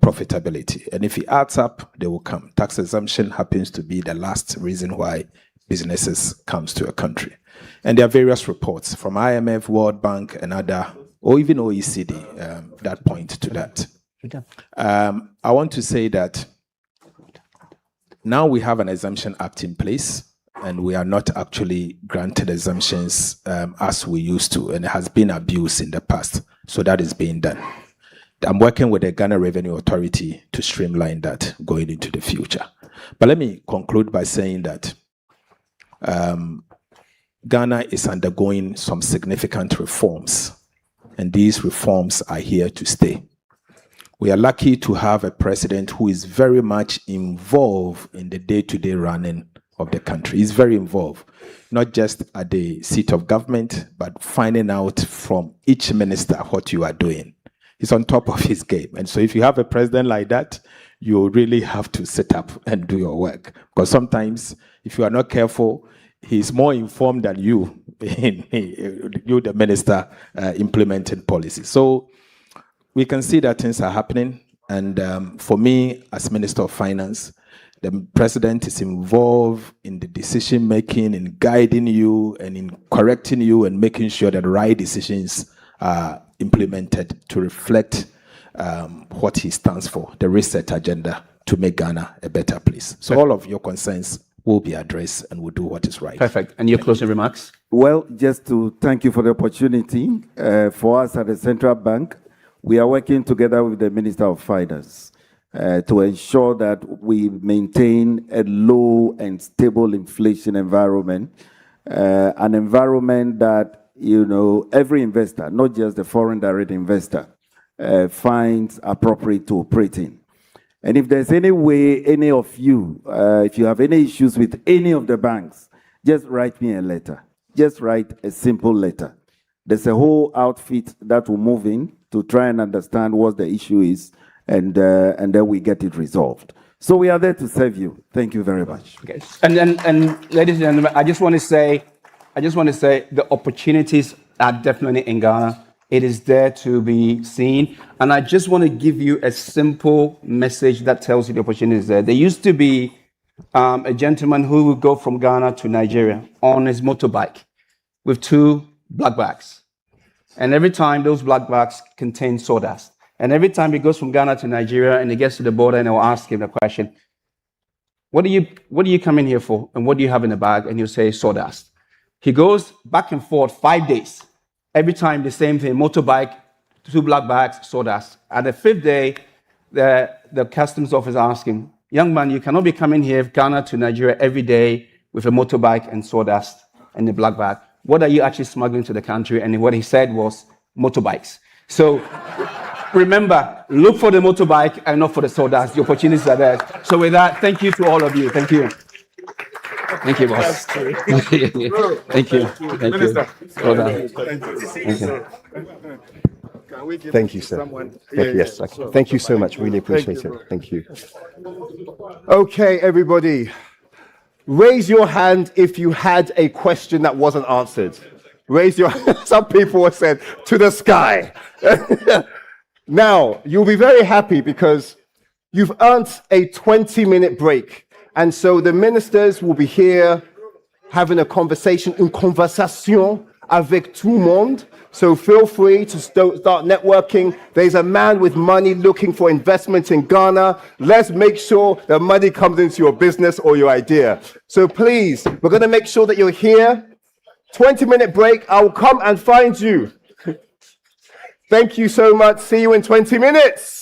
Profitability. And if it adds up, they will come. Tax exemption happens to be the last reason why businesses comes to a country. And there are various reports from IMF, World Bank, and other, or even OECD, that point to that. I want to say that now we have an exemption act in place, and we are not actually granted exemptions as we used to, and it has been abused in the past. So that is being done. I'm working with the Ghana Revenue Authority to streamline that going into the future. But let me conclude by saying that Ghana is undergoing some significant reforms, and these reforms are here to stay. We are lucky to have a president who is very much involved in the day-to-day running of the country. He's very involved, not just at the seat of government, but finding out from each minister what you are doing. He's on top of his game. And so if you have a president like that, you really have to sit up and do your work. Because sometimes, if you are not careful, he's more informed than you, you the minister, implementing policy. So we can see that things are happening. And for me, as Minister of Finance, The president is involved in the decision making, in guiding you and in correcting you and making sure that the right decisions are implemented to reflect what he stands for, the reset agenda to make Ghana a better place. So all of your concerns will be addressed and we'll do what is right. Perfect. And your closing remarks? Well, just to thank you for the opportunity. For us at the Central Bank, we are working together with the Minister of Finance to ensure that we maintain a low and stable inflation environment, an environment that, you know, every investor, not just the foreign direct investor, finds appropriate to operate in. And if there's any way, any of you, if you have any issues with any of the banks, just write me a letter. Just write a simple letter. There's a whole outfit that will move in to try and understand what the issue is, and then we get it resolved. So we are there to serve you. Thank you very much. Okay. And ladies and gentlemen, I just want to say the opportunities are definitely in Ghana. It is there to be seen. And I just want to give you a simple message that tells you the opportunities there. There used to be a gentleman who would go from Ghana to Nigeria on his motorbike with 2 black bags. And every time those black bags contain sawdust. And every time he goes from Ghana to Nigeria and he gets to the border, and I'll ask him the question, what do you come in here for? And what do you have in the bag? And he'll say sawdust. He goes back and forth 5 days. Every time the same thing, motorbike, 2 black bags, sawdust. At the 5th day, the customs officer asked him, young man, you cannot be coming here, Ghana to Nigeria every day with a motorbike and sawdust and a black bag. What are you actually smuggling to the country? And what he said was motorbikes. So remember, look for the motorbike and not for the sawdust. The opportunities are there. So with that, thank you to all of you. Thank you. Thank you, boss. Thank you. Thank you. Thank you. Well done. Thank you. Thank you, sir. Yes, thank you so much. Really appreciate it. Thank you. Okay, everybody. Raise your hand if you had a question that wasn't answered. Raise your some people have said to the sky. Now, you'll be very happy because you've earned a 20-minute break. And so the ministers will be here having a conversation, une conversation avec tout le monde. So feel free to start networking. There's a man with money looking for investment in Ghana. Let's make sure the money comes into your business or your idea. So please, we're going to make sure that you're here. 20-minute break. I'll come and find you. Thank you so much. See you in 20 minutes.